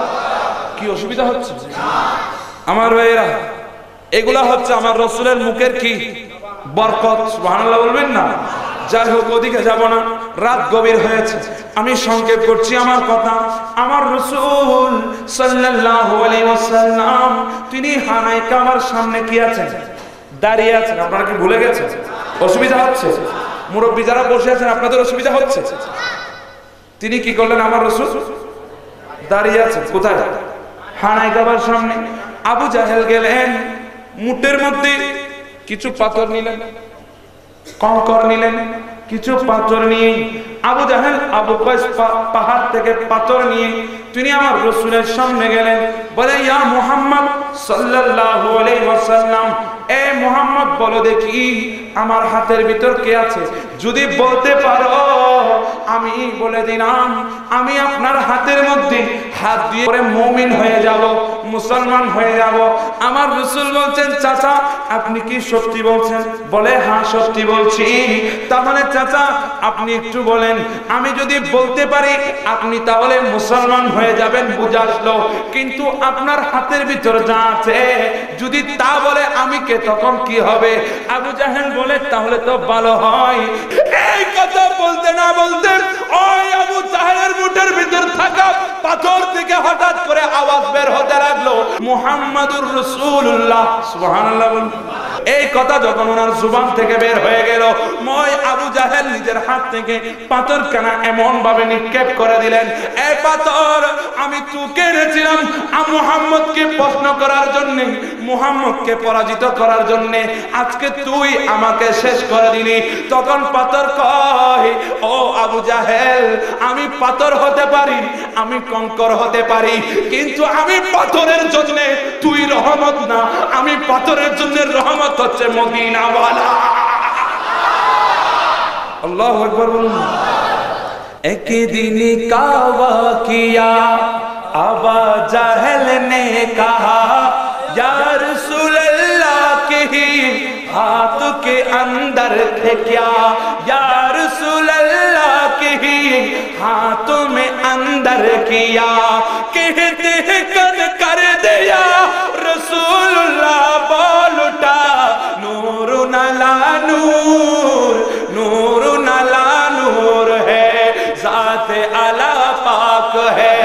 কি অসুবিধা হচ্ছে আমার ভাইরা এগুলা হচ্ছে আমার রাসূলের মুখের কি বরকত সুবহানাল্লাহ বলবেন না যাই হোক ওদিকে যাব না রাত গভীর হয়েছে আমি সংক্ষেপ করছি আমার কথা আমার রাসূল সাল্লাল্লাহু আলাইহি ওয়াসাল্লাম তিনি খানায়ে কাবার সামনে কি আছেন দাঁড়িয়ে আছেন আপনারা কি ভুলে গেছেন অসুবিধা হচ্ছে মুরব্বি যারা বসে আছেন আপনাদের অসুবিধা হচ্ছে তিনি কি করলেন আমার রাসূল দাঁড়িয়ে আছেন কোথায় খানায়ে কাবার সামনে আবু জাহেল গেলেন মুঠের মধ্যে কিছু পাথর নিলেন কঙ্কর নিলেন কিছু পাথর নিয়ে আবু জাহেল আবু কায়স পাহাড় থেকে পাথর নিয়ে তিনি আমার রাসূলের সামনে গেলেন বলে ইয়া মুহাম্মদ সাল্লাল্লাহু আলাইহি ওয়াসাল্লাম এ মুহাম্মদ বলো দেখি আমার হাতের ভিতর কে আছে? যদি বলতে পারো আমি বলে দিলাম আমি আপনার হাতের মধ্যে হাত দিয়ে পরে মুমিন হয়ে যাব, মুসলমান হয়ে যাব। আমার রাসূল বলছেন চাচা আপনি কি সত্যি বলছেন? বলে হ্যাঁ সত্যি বলছি। তাহলে চাচা আপনি একটু বলেন, আমি যদি বলতে পারি আপনি তাহলে মুসলমান হয়ে যাবেন, বুঝে আসলো। কিন্তু আপনার হাতের ভিতর যা আছে যদি তা বলে আমি কে, তখন কি হবে? আবু জাহেল বলে তাহলে তো ভালো হয়। এই কথা বলতে না বলতে ওই আবু জাহেলের মুঠের ভিতর থাকা পাথর থেকে হঠাৎ করে আওয়াজ বের হতে লাগলো, মুহাম্মাদুর রাসূলুল্লাহ। সুবহানাল্লাহ। এই কথা যখন ওনার জুবান থেকে বের হয়ে গেল, মই আবু জাহেল নিজের হাত থেকে পাথর কানা এমন ভাবে নিক্ষেপ করে দিলেন, এই পাথর আমি তোকে এনেছিলাম মুহাম্মদকে প্রশ্ন করার জন্য, মুহাম্মদকে পরাজিত করার জন্য, আজকে তুই আমাকে শেষ করে দিলি। তখন পাথর কয়, ও আবু জাহেল আমি পাথর হতে পারি, আমি কঙ্কর হতে পারি, কিন্তু আমি পাথরের জন্য তুই রহমত না, আমি পাথরের জন্য রহমত হচ্ছে মদিনা ওয়ালা। আল্লাহু আকবার বলুন। एक दिन का वाक़िया अबा जहल ने कहा, या रसूल अल्लाह के हाथ के अंदर थे क्या, या रसूल अल्लाह के हाथों में अंदर किया, कहते कर दिया रसूलुल्लाह बोल उठा, नूर नला नूर, नूर नला नूर है, ज़ाते आला पाक है,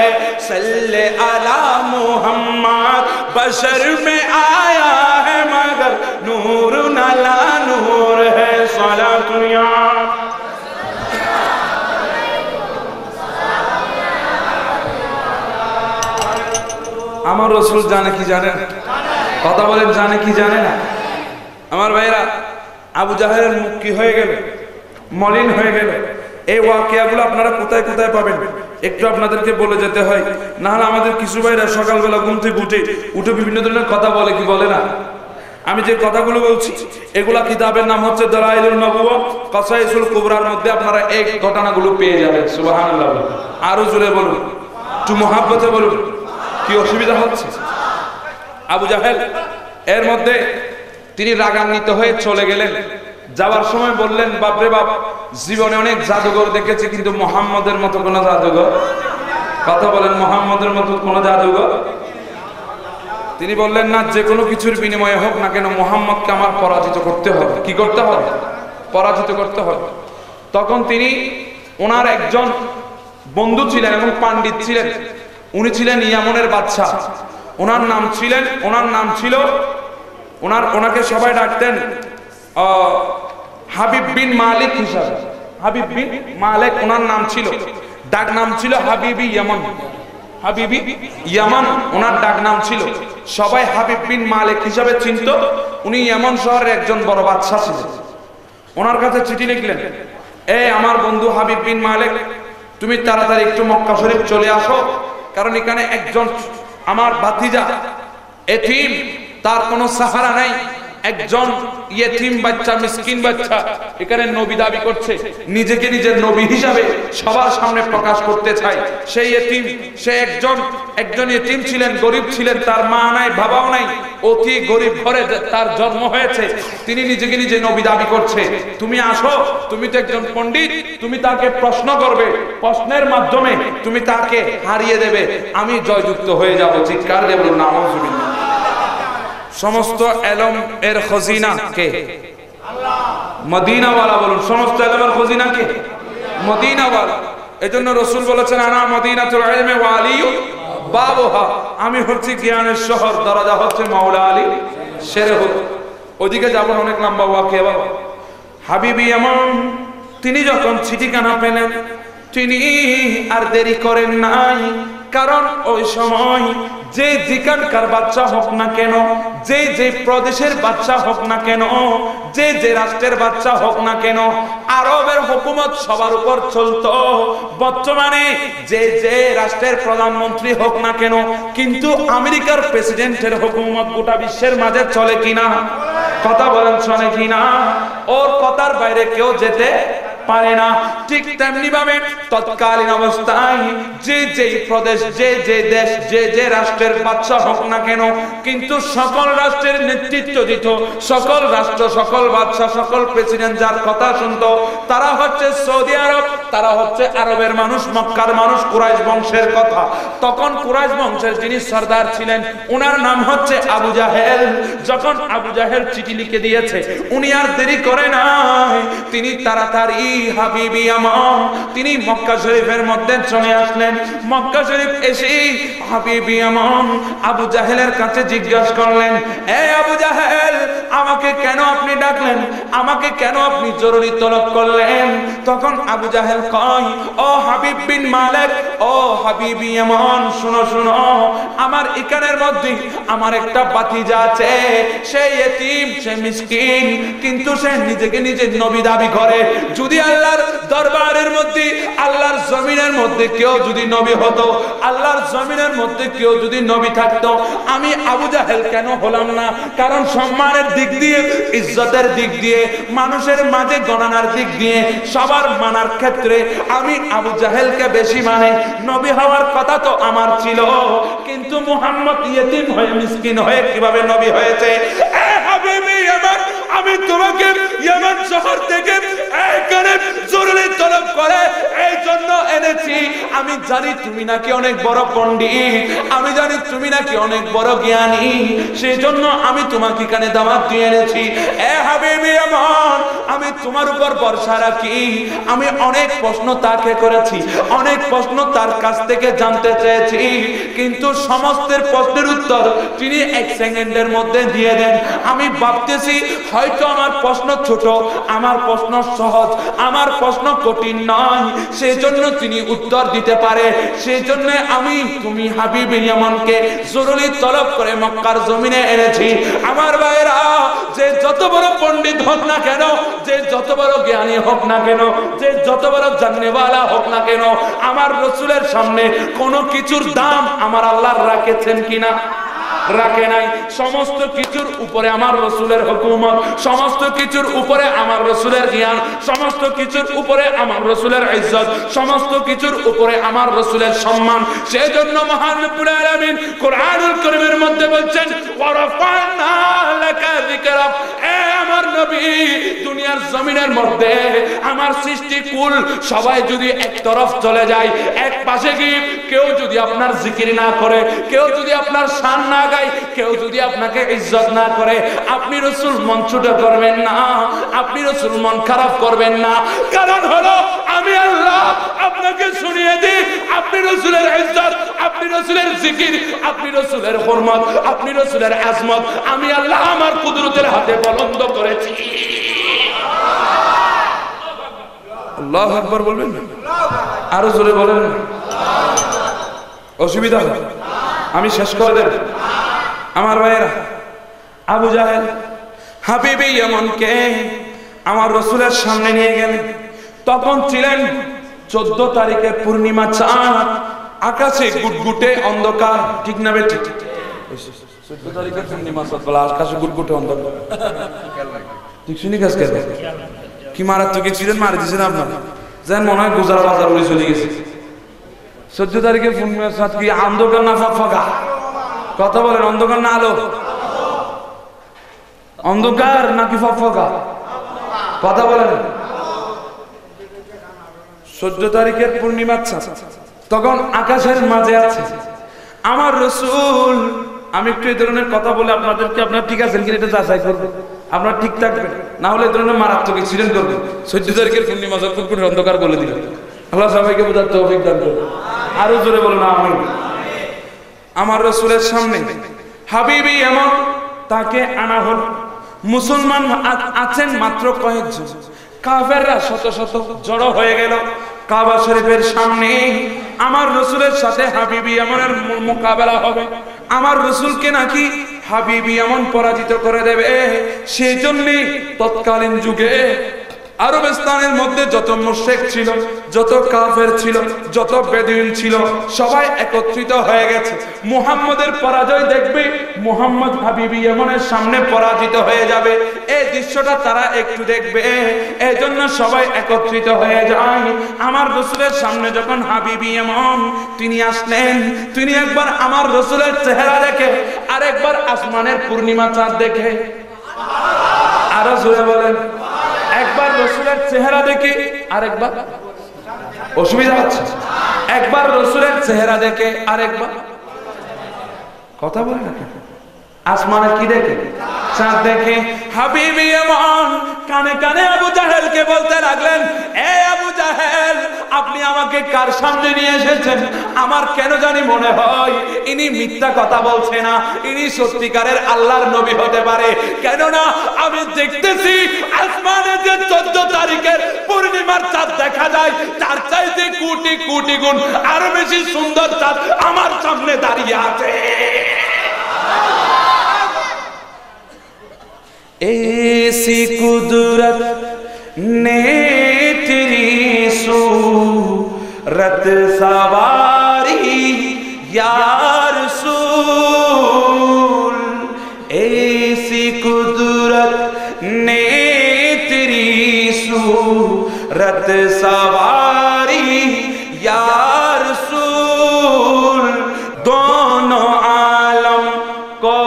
सल्ले अला मुहम्मद, बशर में आया है मगर नूर नला नूर है, सलातुया। আমার রাসূল জানে কি জানে না? কথা বলেন জানে কি জানে না? আমার ভাইরা আবু জাহেলের মুখ কি হয়ে গেল? মলিন হয়ে গেল। এই ওয়াকিয়াগুলো আপনারা কোথায় কোথায় পাবেন একটু আপনাদেরকে বলে যেতে হয়, না হলে আমাদের কিছু ভাইরা সকালবেলা ঘুম থেকে উঠে বিভিন্ন ধরনের কথা বলে, কি বলে না? আমি যে কথাগুলো বলছি এগুলা কিতাবের নাম হচ্ছে দালাইলুন নবুওয়া, কাসাইসুল কুবরার মধ্যে আপনারা এই ঘটনাগুলো পেয়ে যাবেন। সুবহানাল্লাহ। আরো জোরে বলুন, একটু মহাব্বতে বলুন, কি অসুবিধা হচ্ছে? আবু জাহেল এর মধ্যে তিনি রাগান্বিত হয়ে চলে গেলেন। যাওয়ার সময় বললেন, বাপরে বাপ জীবনে অনেক জাদুঘর দেখেছি কিন্তু মুহাম্মদের মতো কোন জাদুঘর, কথা বলেন মুহাম্মদের মতো কোন জাদুঘর? তিনি বললেন না, যে কোনো কিছুর বিনিময়ে হোক না কেন মুহাম্মদকে আমার পরাজিত করতে হবে। কি করতে হবে? পরাজিত করতে হবে। তখন তিনি ওনার একজন বন্ধু ছিলেন এবং পণ্ডিত ছিলেন, উনি ছিলেন ইয়ামনের বাদশা। ওনার নাম ছিল ওনাকে সবাই ডাকতেন হাবিব বিন মালিক হিসাবে। হাবিব বিন মালিক ওনার নাম ছিল, ডাক নাম ছিল হাবিবি ইয়ামান। হাবিবি ইয়ামান ওনার ডাক নাম ছিল। সবাই হাবিব বিন মালিক হিসাবে চিনত। উনি ইয়ামান শহরের একজন বড় বাদশা ছিলেন। ওনার কাছে চিঠি লিখলেন, এই আমার বন্ধু হাবিব বিন মালিক, তুমি তাড়াতাড়ি একটু মক্কা শরীফ চলে আসো, কারণ এখানে একজন আমার ভাতিজা এতিম, তার কোনো সাহারা নাই, একজন ইয়েতিম বাচ্চা, মিসকিন বাচ্চা এখানে নবী দাবি করছে, নিজেকে নিজের নবী হিসাবে সবার সামনে প্রকাশ করতে চায়। সেই ইয়েতিম, সে একজন ইয়েতিম ছিলেন, গরিব ছিলেন, তার মা নাই, বাবাও নাই, অতি গরিব ঘরে তার জন্ম হয়েছে। তিনি নিজেকে নিজে নবী দাবি করছে। তুমি আসো, তুমি তো একজন পণ্ডিত, তুমি তাকে প্রশ্ন করবে, প্রশ্নের মাধ্যমে তুমি তাকে হারিয়ে দেবে, আমি জয়যুক্ত হয়ে যাব। চিৎকার দেব নাউযুবিল্লাহ। সমস্ত এলম এর খজিনা কে? আল্লাহ। মদিনাওয়ালা বলুন, সমস্ত এলমের খজিনা কে? মদিনাওয়ালা। এজন্য রাসূল বলেছেন, আনা মদিনাতুল ইলমি ওয়া আলিয়্যু বাবুহা, আমি হচ্ছি জ্ঞানের শহর, দরজা হচ্ছে মাওলা আলী শেরে হল। ওদিকে যাবেন, অনেক লম্বা ওয়াকিয়া বাবা। হাবিবি ইয়ামান তিনি যখন চিঠিখানা পেলেন, তিনি আর দেরি করেন নাই, কারণ ওই সময় যে যেখানকার বাচ্চা হোক না কেন, যে যে প্রদেশের বাচ্চা হোক না কেন, যে যে রাষ্ট্রের বাচ্চা হোক না কেন, আরবের হুকুমত সবার উপর চলতো। বর্তমানে যে যে রাষ্ট্রের প্রধানমন্ত্রী হোক না কেন, কিন্তু আমেরিকার প্রেসিডেন্টের হুকুমত গোটা বিশ্বের মাঝে চলে কিনা? কথা বলেন, চলে কিনা? ওর কথার বাইরে কেউ যেতে পারে না। ঠিক তেমনি ভাবে তৎকালীন অবস্থায় যে যে প্রদেশ, যে যে দেশ, যে যে রাষ্ট্রের বাদশা হোক না কেন, কিন্তু সকল রাষ্ট্রের নেতৃত্ব দিত সকল রাষ্ট্র, সকল বাদশা, সকল প্রেসিডেন্ট যার কথা শুনতো তারা হচ্ছে সৌদি আরব, তারা হচ্ছে আরবের মানুষ, মক্কার মানুষ, কুরাইশ বংশের কথা। তখন কুরাইশ বংশের যিনি সর্দার ছিলেন উনার নাম হচ্ছে আবু জাহেল। যখন আবু জাহেল চিঠি লিখে দিয়েছে, উনি আর দেরি করে নাই, তিনি তাড়াতাড়ি হাবিবি আমার তিনি মক্কা শরীফের মধ্যে চলে আসলেন। মক্কা শরীফ এসে হাবিবি আমার আবু জাহেলের কাছে জিজ্ঞাসা করলেন, এ আবু জাহেল, আমাকে কেন আপনি ডাকলেন? আমাকে কেন আপনি জরুরি তলব করলেন? তখন আবু জাহেল কয়, ও হাবিব বিন মালিক, ও হাবিবি আমার, শুনো শুনো, আমার এখানের মধ্যে আমার একটা ভাতিজা আছে, সে ইতিম, সে মিসকিন, কিন্তু সে নিজেকে নিজে নবী দাবি করে। যদি আল্লাহর দরবারের মধ্যে, আল্লাহর জমিনের মধ্যে কেউ যদি নবী হতো, আল্লাহর জমিনের মধ্যে কেউ যদি নবী থাকতো, আমি আবু জাহেল কেন হলাম না? কারণ সম্মানের দিক দিয়ে, ইজ্জতের দিক দিয়ে, মানুষের মাঝে গণনার দিক দিয়ে, সবার মানার ক্ষেত্রে আমি আবু জাহেলকে বেশি মানে। নবী হওয়ার কথা তো আমার ছিল, কিন্তু মুহাম্মদ ইতিম হয়ে, মিসকিন হয়ে কিভাবে নবী হয়েছে? এ হাবিবি আমার, আমি তোমাকে ইয়ামান শহর থেকে এখানে জরুরি তলব করে এই জন্য এনেছি। আমি জানি তুমি নাকি অনেক বড় পণ্ডিত, আমি জানি তুমি নাকি অনেক বড় জ্ঞানী, সেই জন্য আমি তোমাকে এখানে দাওয়াত দিয়ে এনেছি। এ হাবিবি আমার, আমি তোমার উপর ভরসা রাখি। আমি অনেক প্রশ্ন তাকে করেছি, অনেক প্রশ্ন তার কাছ থেকে জানতে চেয়েছি, কিন্তু সমস্ত প্রশ্নের উত্তর তিনি এক সেকেন্ডের মধ্যে দিয়ে দেন। আমি ভাবতেছি হয়তো আমার প্রশ্ন ছোট, আমার প্রশ্ন সহজ, আমার প্রশ্ন কঠিন নয়, সেই জন্য তিনি উত্তর দিতে পারে। সেই জন্য আমি তুমি হাবিবি ইয়ামানকে জরুরি তলব করে মক্কার জমিনে এনেছি। আমার ভাইরা, যে যত বড় পণ্ডিত হোক না কেন, যে যত বড় জ্ঞানী হোক না কেন, যে যত বড় জাননেওয়ালা হোক না কেন, আমার রাসূলের সামনে কোনো কিছুর দাম আমার আল্লাহ রাখেছেন কিনা? রাখে নাই। সমস্ত কিছুর উপরে আমার রাসূলের হুকুমত, সমস্ত কিছুর উপরে আমার রাসূলের জ্ঞান, সমস্ত কিছুর উপরে আমার রাসূলের ইজ্জত, সমস্ত কিছুর উপরে আমার রাসূলের সম্মান। সেজন্য মহান রব্বুল আলামিন কোরআনুল কারীমের মধ্যে বলছেন, ওয়া রাফা'না লাকা যিকরাক। এ আমার নবী, দুনিয়ার জমিনের মধ্যে আমার সৃষ্টি কুল সবাই যদি এক তরফ চলে যায়, এক পাশে গিয়ে কেউ যদি আপনার জিকির না করে, কেউ যদি আপনার শান না গায়, কেউ যদি আপনাকে ইজ্জত না করে, আপনি রাসূল মন ছোট করবেন না, আপনি রাসূল মন খারাপ করবেন না। কারণ হলো আমি আল্লাহ আপনাকে শুনিয়ে দিই, আপনি রাসূলের ইজ্জত, আপনি রাসূলের জিকির, আপনি রাসূলের হুরমত, আপনি রাসূলের আজমত আমি আল্লাহ আমার কুদরতের হাতে বুলন্দ করেছি। আল্লাহু আকবার বলবেন, আরো জোরে বলেন। অসুবিধা হয়, আমি শেষ করে দেব। আমার ভাইয়েরা, আবু জাহেল হাবিবি ইয়ামানকে আমার রাসূলের সামনে নিয়ে গেলেন। তখন ছিলেন 14 তারিখে পূর্ণিমা চাঁদ, আকাশে গুটগুটে অন্ধকার, ঠিক না বেঠিক? 14 তারিখে পূর্ণিমা চাঁদ বলা, আকাশে গুটগুটে অন্ধকার, ঠিক শুনি কাজ কে কি মারাত্মক ছিলেন, মারি দিয়েছেন আপনারা, যেন মনে হয় গুজারা বাজার উড়ে চলে গেছে। 14 তারিখে পূর্ণিমা চাঁদ কি অন্ধকার না ফকফকা? কথা বলেন, অন্ধকার না আলো? অন্ধকার নাকি ফকফকা? কথা বলেন। 14 তারিখের পূর্ণিমা চাঁদ, তখন আকাশের মাঝে আছে আমার রাসূল। আমি একটু এই ধরনের কথা বলে আপনাদেরকে, আপনারা ঠিক আছেন কিনা এটা যাচাই করবেন, আপনারা ঠিক থাকবেন, না হলে এই ধরনের মারাত্মক এক্সিডেন্ট করবেন। 14 তারিখের পূর্ণিমা চাঁদ ফুটফুটে অন্ধকার বলে দিলেন। আল্লাহ সবাইকে বোঝার তৌফিক দান করুন। আরো জোরে বলুন আমিন। আমার রাসূলের সামনে হাবিবি এমন তাকে আনা হল। মুসলমান আছেন মাত্র কয়েকজন, কাফেররা শত শত জড়ো হয়ে গেল কাবা শরীফের সামনে। আমার রসুলের সাথে হাবিবি এমনের মোকাবেলা হবে, আমার রসুলকে নাকি হাবিবি এমন পরাজিত করে দেবে। সেই জন্যে তৎকালীন যুগে আরবস্তানের মধ্যে যত মুশরিক ছিল, যত কাফের ছিল, যত বেদুইন ছিল, সবাই একত্রিত হয়ে গেছে। মুহাম্মদের পরাজয় দেখবে, মুহাম্মদ হাবিবি এমনের সামনে পরাজিত হয়ে যাবে, এই দৃশ্যটা তারা একটু দেখবে। এই জন্য সবাই একত্রিত হয়ে যায়। আমার রসুলের সামনে যখন হাবিবি এমন তিনি আসলেন, তিনি একবার আমার রসুলের চেহারা দেখে, আরেকবার আসমানের পূর্ণিমা চাঁদ দেখে। আরো জোরে বলেন, একবার রসুলের চেহারা দেখে, আরেকবার অসুবিধা হচ্ছে, একবার রসুলের চেহারা দেখে, আরেকবার কথা বলে না, আসমানে কি দেখে? চাঁদ দেখে। হাবিবি এমন কানে কানে আবু জাহেলকে বলতে লাগলেন, এ আবু জাহেল, আপনি আমাকে কার সামনে নিয়ে এসেছেন? আমার কেন জানি মনে হয় ইনি মিথ্যা কথা বলছে না, ইনি সত্যিকারের আল্লাহর নবী হতে পারে। কেননা আমি দেখতেছি আসমানে যে 14 তারিখের পূর্ণিমার চাঁদ দেখা যায়, তার চাইতে কোটি কোটি গুণ আরো বেশি সুন্দর চাঁদ আমার সামনে দাঁড়িয়ে আছে। ऐसी कुदरत ने तेरी सूरत सवारी या रसूल, ऐसी कुदरत ने तेरी सूरत सवारी या रसूल, दोनों आलम को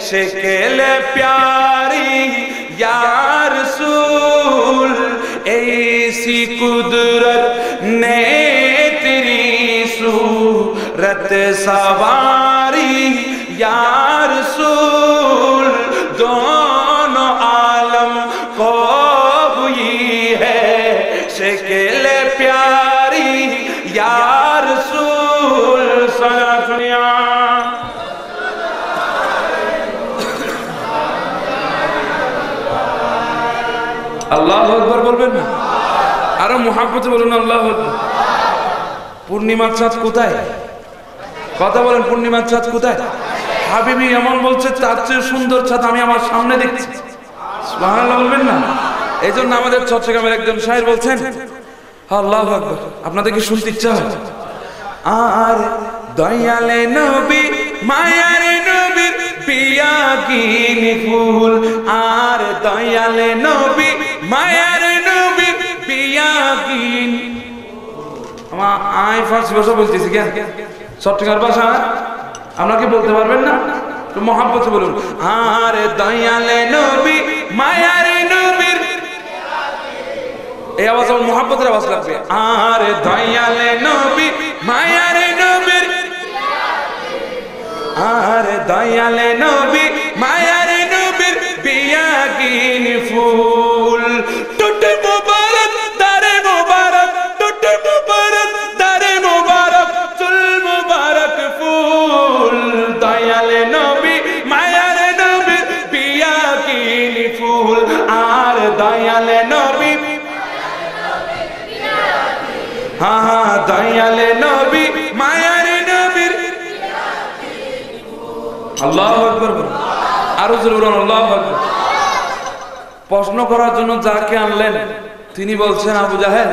शिकल प्यारी या रसूल, ऐसी कुदरत ने तेरी सूरत सवारी या रसूल, दोनों आलम को हुई है शिकल प्यारी या रसूल। सला सुनिया আল্লাহু আকবার বলবেন না? আরো মুহাব্বতে বলুন আল্লাহু আকবার। পূর্ণিমার চাঁদ কোথায়? কথা বলেন, পূর্ণিমার চাঁদ কোথায়? হাবিবি এমন বলছে, তার চেয়ে সুন্দর চাঁদ আমি আমার সামনে দেখছি। সুবহানাল্লাহ বলবেন না? এই জন্য আমাদের চট্টগ্রামের একজন শায়ের বলছেন, আল্লাহু আকবার, আপনাদের কি শুনতে ইচ্ছা হয়? আর দয়ালে নবী মায়ার নবীর পিয়া কিনি ফুল, আর দয়ালে নবী মায়ার নবীর পিয়া কিন। আমার আই ফার্সি ভাষা বলতেছি, কেন চট্টগ্রাম ভাষা আপনারা কি বলতে পারবেন না? তো মহাব্বতে বলুন, আর দয়ালে নবী মায়ার নবীর, এই আওয়াজ আমার মহাব্বতের আওয়াজ লাগবে। আর দয়ালে নবী মায়ার নবীর, আর দয়ালে নবী মায়ার নবীর পিয়া কিন ফুল, টুটে মুবারক দারে মুবারক, টুটে মুবারক দারে মুবারক, চুল মুবারক ফুল, দয়ালে নবী মায়ার নবীর পিয়া কিন ফুল, আর দয়ালে নবী, হ্যাঁ দয়ালে নবী মায়ার নবীর। আল্লাহু আকবার বলুন, আরো জোরে বলুন আল্লাহু আকবার। প্রশ্ন করার জন্য যাকে আনলেন তিনি বলছেন, আবু জাহেল,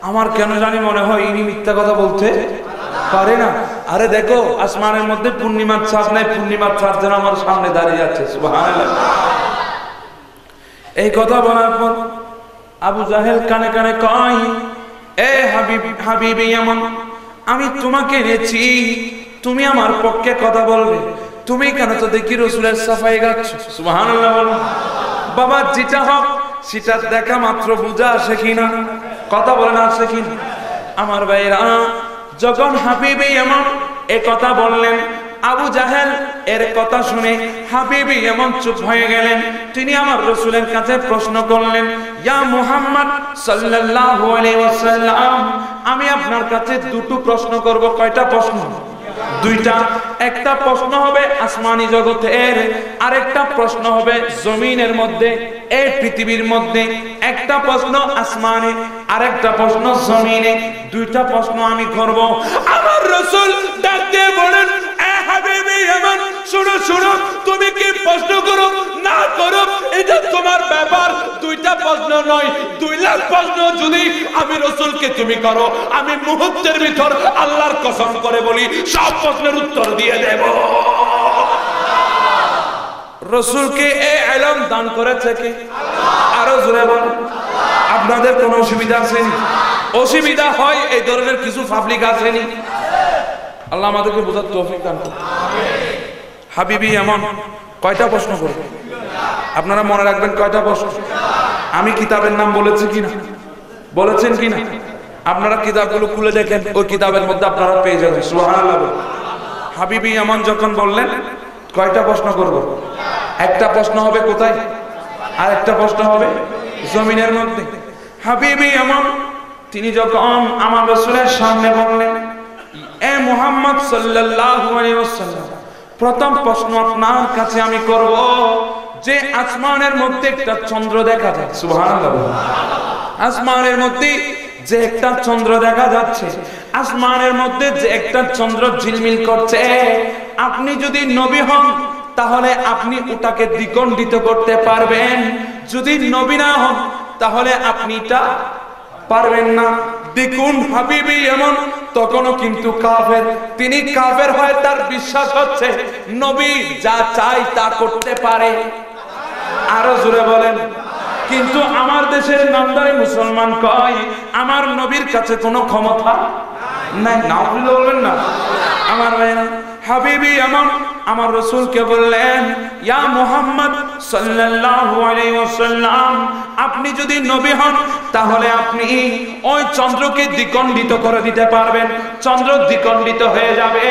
আমার কেন জানি মনে হয় ইনি মিথ্যা কথা বলতে পারে না। আরে দেখো, আসমানের মধ্যে পূর্ণিমার চাঁদ নাই, পূর্ণিমার চাঁদ যেন আমার সামনে দাঁড়িয়ে আছে। সুবহানাল্লাহ। এই কথা বলার পর আবু জাহেল কানে কানে কয়, এ হাবিবি এমন, আমি তোমাকে এনেছি, তুমি আমার পক্ষে কথা বলবে, তুমি কেন তো দেখি রসুলের সাফাই গাচ্ছ। সুবহানাল্লাহ বলুন। বাবা, যেটা হোক সেটা দেখা মাত্র বুঝা আসে কিনা? কথা বলেন, আসে কিনা? আমার ভাইরা, যখন হাবিবি এমন এ কথা বললেন, আবু জাহেল এর কথা শুনে হাবিবি এমন চুপ হয়ে গেলেন। তিনি আমার রাসূলের কাছে প্রশ্ন করলেন, ইয়া মুহাম্মদ সাল্লাল্লাহু আলাইহি ওয়াসাল্লাম, আমি আপনার কাছে দুটো প্রশ্ন করব। কয়টা প্রশ্ন? দুইটা, একটা প্রশ্ন হবে আসমানি জগতের, আরেকটা প্রশ্ন হবে জমিনের মধ্যে, এই পৃথিবীর মধ্যে। একটা প্রশ্ন আসমানে, আরেকটা প্রশ্ন জমিনে। দুইটা প্রশ্ন আমি করব। আমার রাসূল ডাক দিয়ে বলেন, এ হাবিবি আমার, শুনো শুনো, তুমি কি প্রশ্ন করো না করো এটা তোমার ব্যাপার। দুইটা প্রশ্ন নয়, 2 লাখ প্রশ্ন যদি আমি রাসূলকে তুমি করো, আমি মুহূর্তের ভিতর আল্লাহর কসম করে বলি সব প্রশ্নের উত্তর দিয়ে দেব। রাসূলকে এই ইলম দান করেছে কে? আরো জোরে বলেন। আপনাদের কোনো অসুবিধা আছে? অসুবিধা হয় এই ধরনের কিছু পাবলিক আসেনি। আল্লাহ আমাদেরকে বোঝার তৌফিক দান করুন। হাবিবি এমন কয়টা প্রশ্ন করবে আপনারা মনে রাখবেন, কয়টা প্রশ্ন? আমি কিতাবের নাম বলেছি কিনা, বলেছেন কিনা? আপনারা কিতাবগুলো খুলে দেখেন, ওই কিতাবের মধ্যে আপনারা পেয়ে যাবেন। সুবহানাল্লাহ। হাবিবি এমন যখন বললেন কয়টা প্রশ্ন করব? একটা প্রশ্ন হবে কোথায়, আর একটা প্রশ্ন হবে জমিনের মধ্যে। হাবিবি এমন তিনি যখন আমার রাসূলের সামনে বললেন, এ মুহাম্মদ সাল্লাল্লাহু আলাইহি ওয়াসাল্লাম, প্রথম প্রশ্ন আপনার কাছে আমি করব যে আসমানের মধ্যে একটা চন্দ্র দেখা যায়। সুবহানাল্লাহ। আসমানের মধ্যে যে একটা চন্দ্র দেখা যাচ্ছে, আসমানের মধ্যে যে একটা চন্দ্র ঝিলমিল করছে, আপনি যদি নবী হন তাহলে আপনি ওটাকে দ্বিখণ্ডিত করতে পারবেন। যদি নবী না হন তাহলে আপনি এটা পারবেন না। দেখুন হাবিবি এমন তখনও কিন্তু কাফের, তিনি কাফের হয়, তার বিশ্বাস হচ্ছে নবী যা চায় তা করতে পারে। আরো জোরে বলেন। কিন্তু আমার দেশের নামদারি মুসলমান কয় আমার নবীর কাছে কোনো ক্ষমতা নাই। নাউজুবিল্লাহ বলবেন না আমার ভাইরা। হাবিবি এমন আমার রাসূলকে বললেন, ইয়া মুহাম্মদ সাল্লাল্লাহু আলাইহি ওয়াসাল্লাম, আপনি যদি নবী হন তাহলে আপনি ওই চন্দ্রকে দ্বিখণ্ডিত করে দিতে পারবেন। চন্দ্র দ্বিখণ্ডিত হয়ে যাবে,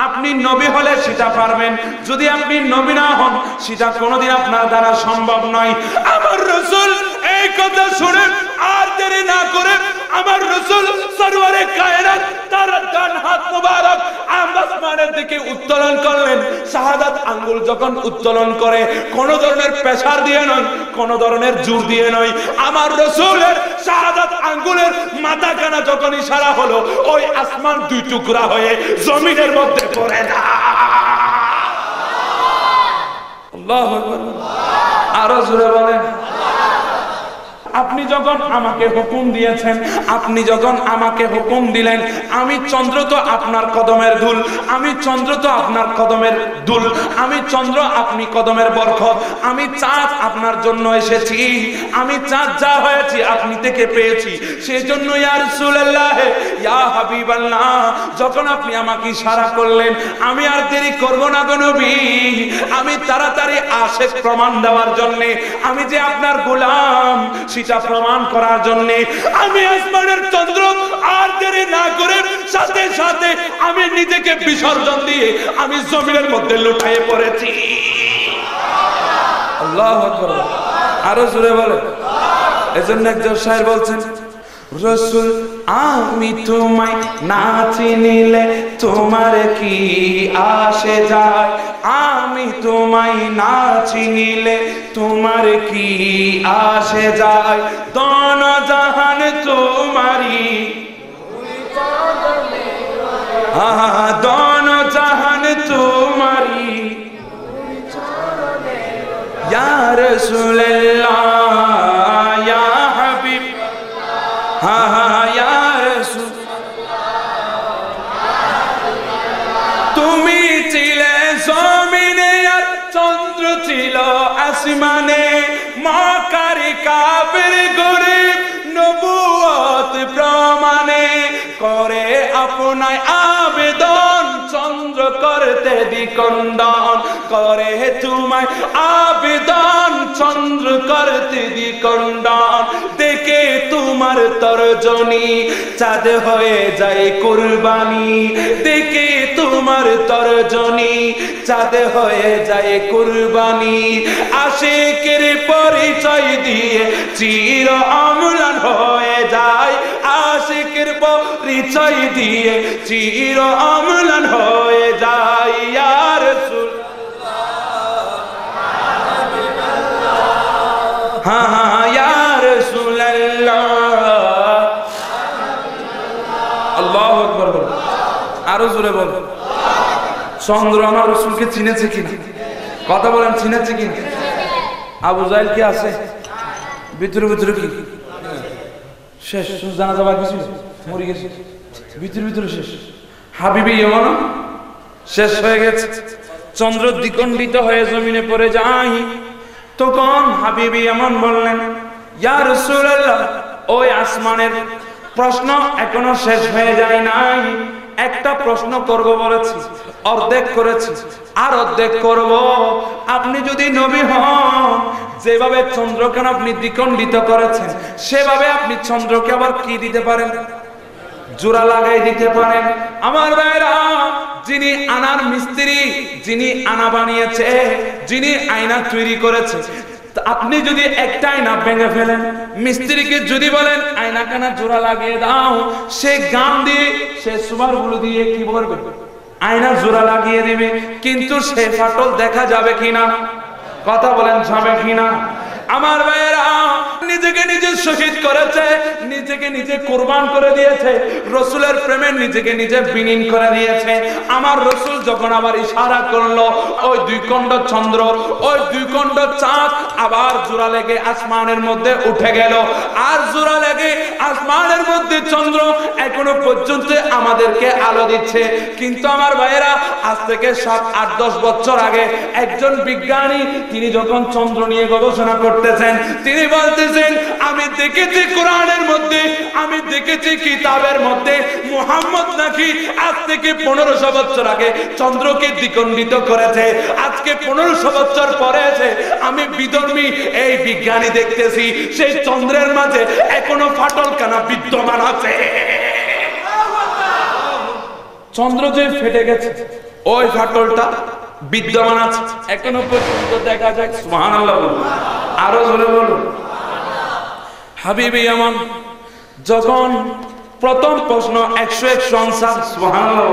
আপনি নবী হলে সেটা পারবেন। যদি আপনি নবী না হন সেটা কোনোদিন আপনার দ্বারা সম্ভব নয়। আমার রাসূল এই কথা শুনে আর দেরি না করে আমার রাসূল সরওয়ারে কায়নাত তার ডান হাত মুবারক আসমানের দিকে উত্তোলন করলেন। শাহাদাত আঙ্গুল যখন উত্তোলন করে কোন ধরনের প্রেসার দিয়ে নয়, কোন ধরনের জোর দিয়ে নয়, আমার রাসূলের শাহাদাত আঙ্গুলের মাথাখানা যখন ইশারা হলো, ওই আসমান 2 টুকরা হয়ে জমিনের মধ্যে পড়ে যায়। আল্লাহু আকবার। আরো জোরে বলেন। আপনি যখন আমাকে হুকুম দিয়েছেন, আপনি যখন আমাকে হুকুম দিলেন, আমি চন্দ্র তো আপনার কদমের ধুল, আমি চন্দ্র তো আপনার কদমের ধুল, আমি চন্দ্র আপনি কদমের বরকত, আমি চাঁদ আপনার জন্য এসেছি, আমি চাঁদ যা হয়েছি আপনি থেকে পেয়েছি। সেজন্য ইয়া রাসূলুল্লাহ, ইয়া হাবিবাল্লাহ, যখন আপনি আমাকে ইশারা করলেন আমি আর দেরি করব না গো নবী, আমি তাড়াতাড়ি আশিক প্রমাণ দেওয়ার জন্য, আমি যে আপনার গোলাম সেটা প্রমাণ করার জন্য আমি আসমানের চন্দ্র আর দেরি না করে সাথে সাথে আমি নিজেকে বিসর্জন দিয়ে আমি জমিনের মধ্যে লুটিয়ে পড়েছি। আল্লাহু আকবার। আরো জোরে বলে। এজন্য একজন শায়ের বলছেন, রাসূল আমি তোমায় না চিনিলে তোমার কি আসে যায়, আমি তোমায় না চিনিলে তোমার কি আসে যায়, দন জাহান তোমারি, দন জাহান তোমারি, ইয়া রাসূলুল্লাহ ইয়া হাবিব, ইয়া রাসূল, তুমি ছিলে জমিনে আর চন্দ্র ছিল আসমানে, মক্কারি কাফের গরিব নবুয়ত প্রমাণে করে আপনায় আবেদন, চন্দ্র করতে দ্বিখণ্ডন করে তোমায় আবেদন, চন্দ্র করতে দ্বিখণ্ডন, দেখে তোমার তর্জনী চাঁদ হয়ে যায় কুরবানি, দেখে তোমার তর্জনী চাঁদ হয়ে যায় কুরবানি, আশিকের পরিচয় দিয়ে চির অম্লান হয়ে যায়, আশিকের পরিচয় দিয়ে চির অম্লান হয়ে যায় ইয়া রাসূল হ্যাঁ হ্যাঁ ইয়া রাসূলুল্লাহ আল্লাহু আকবার আরো জোরে বল চন্দ্র আমার রাসূলকে চিনেছে কিনা কথা বলেন চিনেছে কিনা আবু জাহেল কি আছে ভিতরে ভিতরে কি শেষ জানা যাবা কিছু মরে গেছে ভিতরে ভিতরে শেষ হাবিবি ইমান শেষ হয়ে গেছে চন্দ্র দ্বিখণ্ডিত হয়ে জমিনে পড়ে যায় তখন হাবিবি ইমান বললেন ইয়া রাসূলুল্লাহ ওই আসমানের প্রশ্ন এখনো শেষ হয়ে যায় নাই একটা প্রশ্ন করব বলেছি অর্ধেক করেছি আর অর্ধেক করব আপনি যদি নবী হন যেভাবে চন্দ্রকে আপনি দ্বিখণ্ডিত করেছেন সেভাবে আপনি চন্দ্রকে আবার কি দিতে পারেন জোড়া লাগাই দিতে পারেন আমার ভাইরা যিনি আনার মিস্ত্রি যিনি আনা বানিয়েছে যিনি আয়না তৈরি করেছে আপনি যদি একটা আয়না ভেঙে ফেলেন মিস্ত্রিকে যদি বলেন আয়না কানা জোড়া লাগিয়ে দাও সে গান দিয়ে সে সুবারগুলো দিয়ে কি করবে আয়না জোড়া লাগিয়ে দিবে কিন্তু সে ফাটল দেখা যাবে কিনা কথা বলেন যাবে কিনা আমার ভাইয়েরা নিজেকে নিজে শহীদ করেছে নিজেকে নিজে কুরবান করে দিয়েছে রাসূলের প্রেমে নিজেকে নিজে বিলীন করে দিয়েছে আমার রাসূল যখন আবার ইশারা করলো ওই দুই খণ্ড চন্দ্র ওই দুই খণ্ড চাঁদ আবার জোড়া লেগে আসমানের মধ্যে উঠে গেল আর জোড়া লেগে আসমানের মধ্যে চন্দ্র এখনো পর্যন্ত আমাদেরকে আলো দিচ্ছে কিন্তু আমার ভাইয়েরা আজ থেকে 7-8-10 বছর আগে একজন বিজ্ঞানী তিনি যখন চন্দ্র নিয়ে গবেষণা করতেছেন তিনি বলতেছেন আমি দেখেছি কোরআনের মধ্যে আমি দেখেছি কিতাবের মধ্যে মুহাম্মদ নাকি আজ থেকে 1500 বছর আগে চন্দ্রকে দ্বিখণ্ডিত করেছে আজকে 1500 বছর পরে এসে আমি বিধর্মী এই বিজ্ঞানী দেখতেছি সেই চন্দ্রের মাঝে এখনো ফাটলখানা বিদ্যমান আছে চন্দ্র যে ফেটে গেছে ওই ফাটলটা বিদ্যমান আছে এখনো পর্যন্ত দেখা যায় সুবহানাল্লাহ আরো জোরে বলুন হাবিবি আমার যখন প্রথম প্রশ্ন 101 আনসার সুবহানাল্লাহ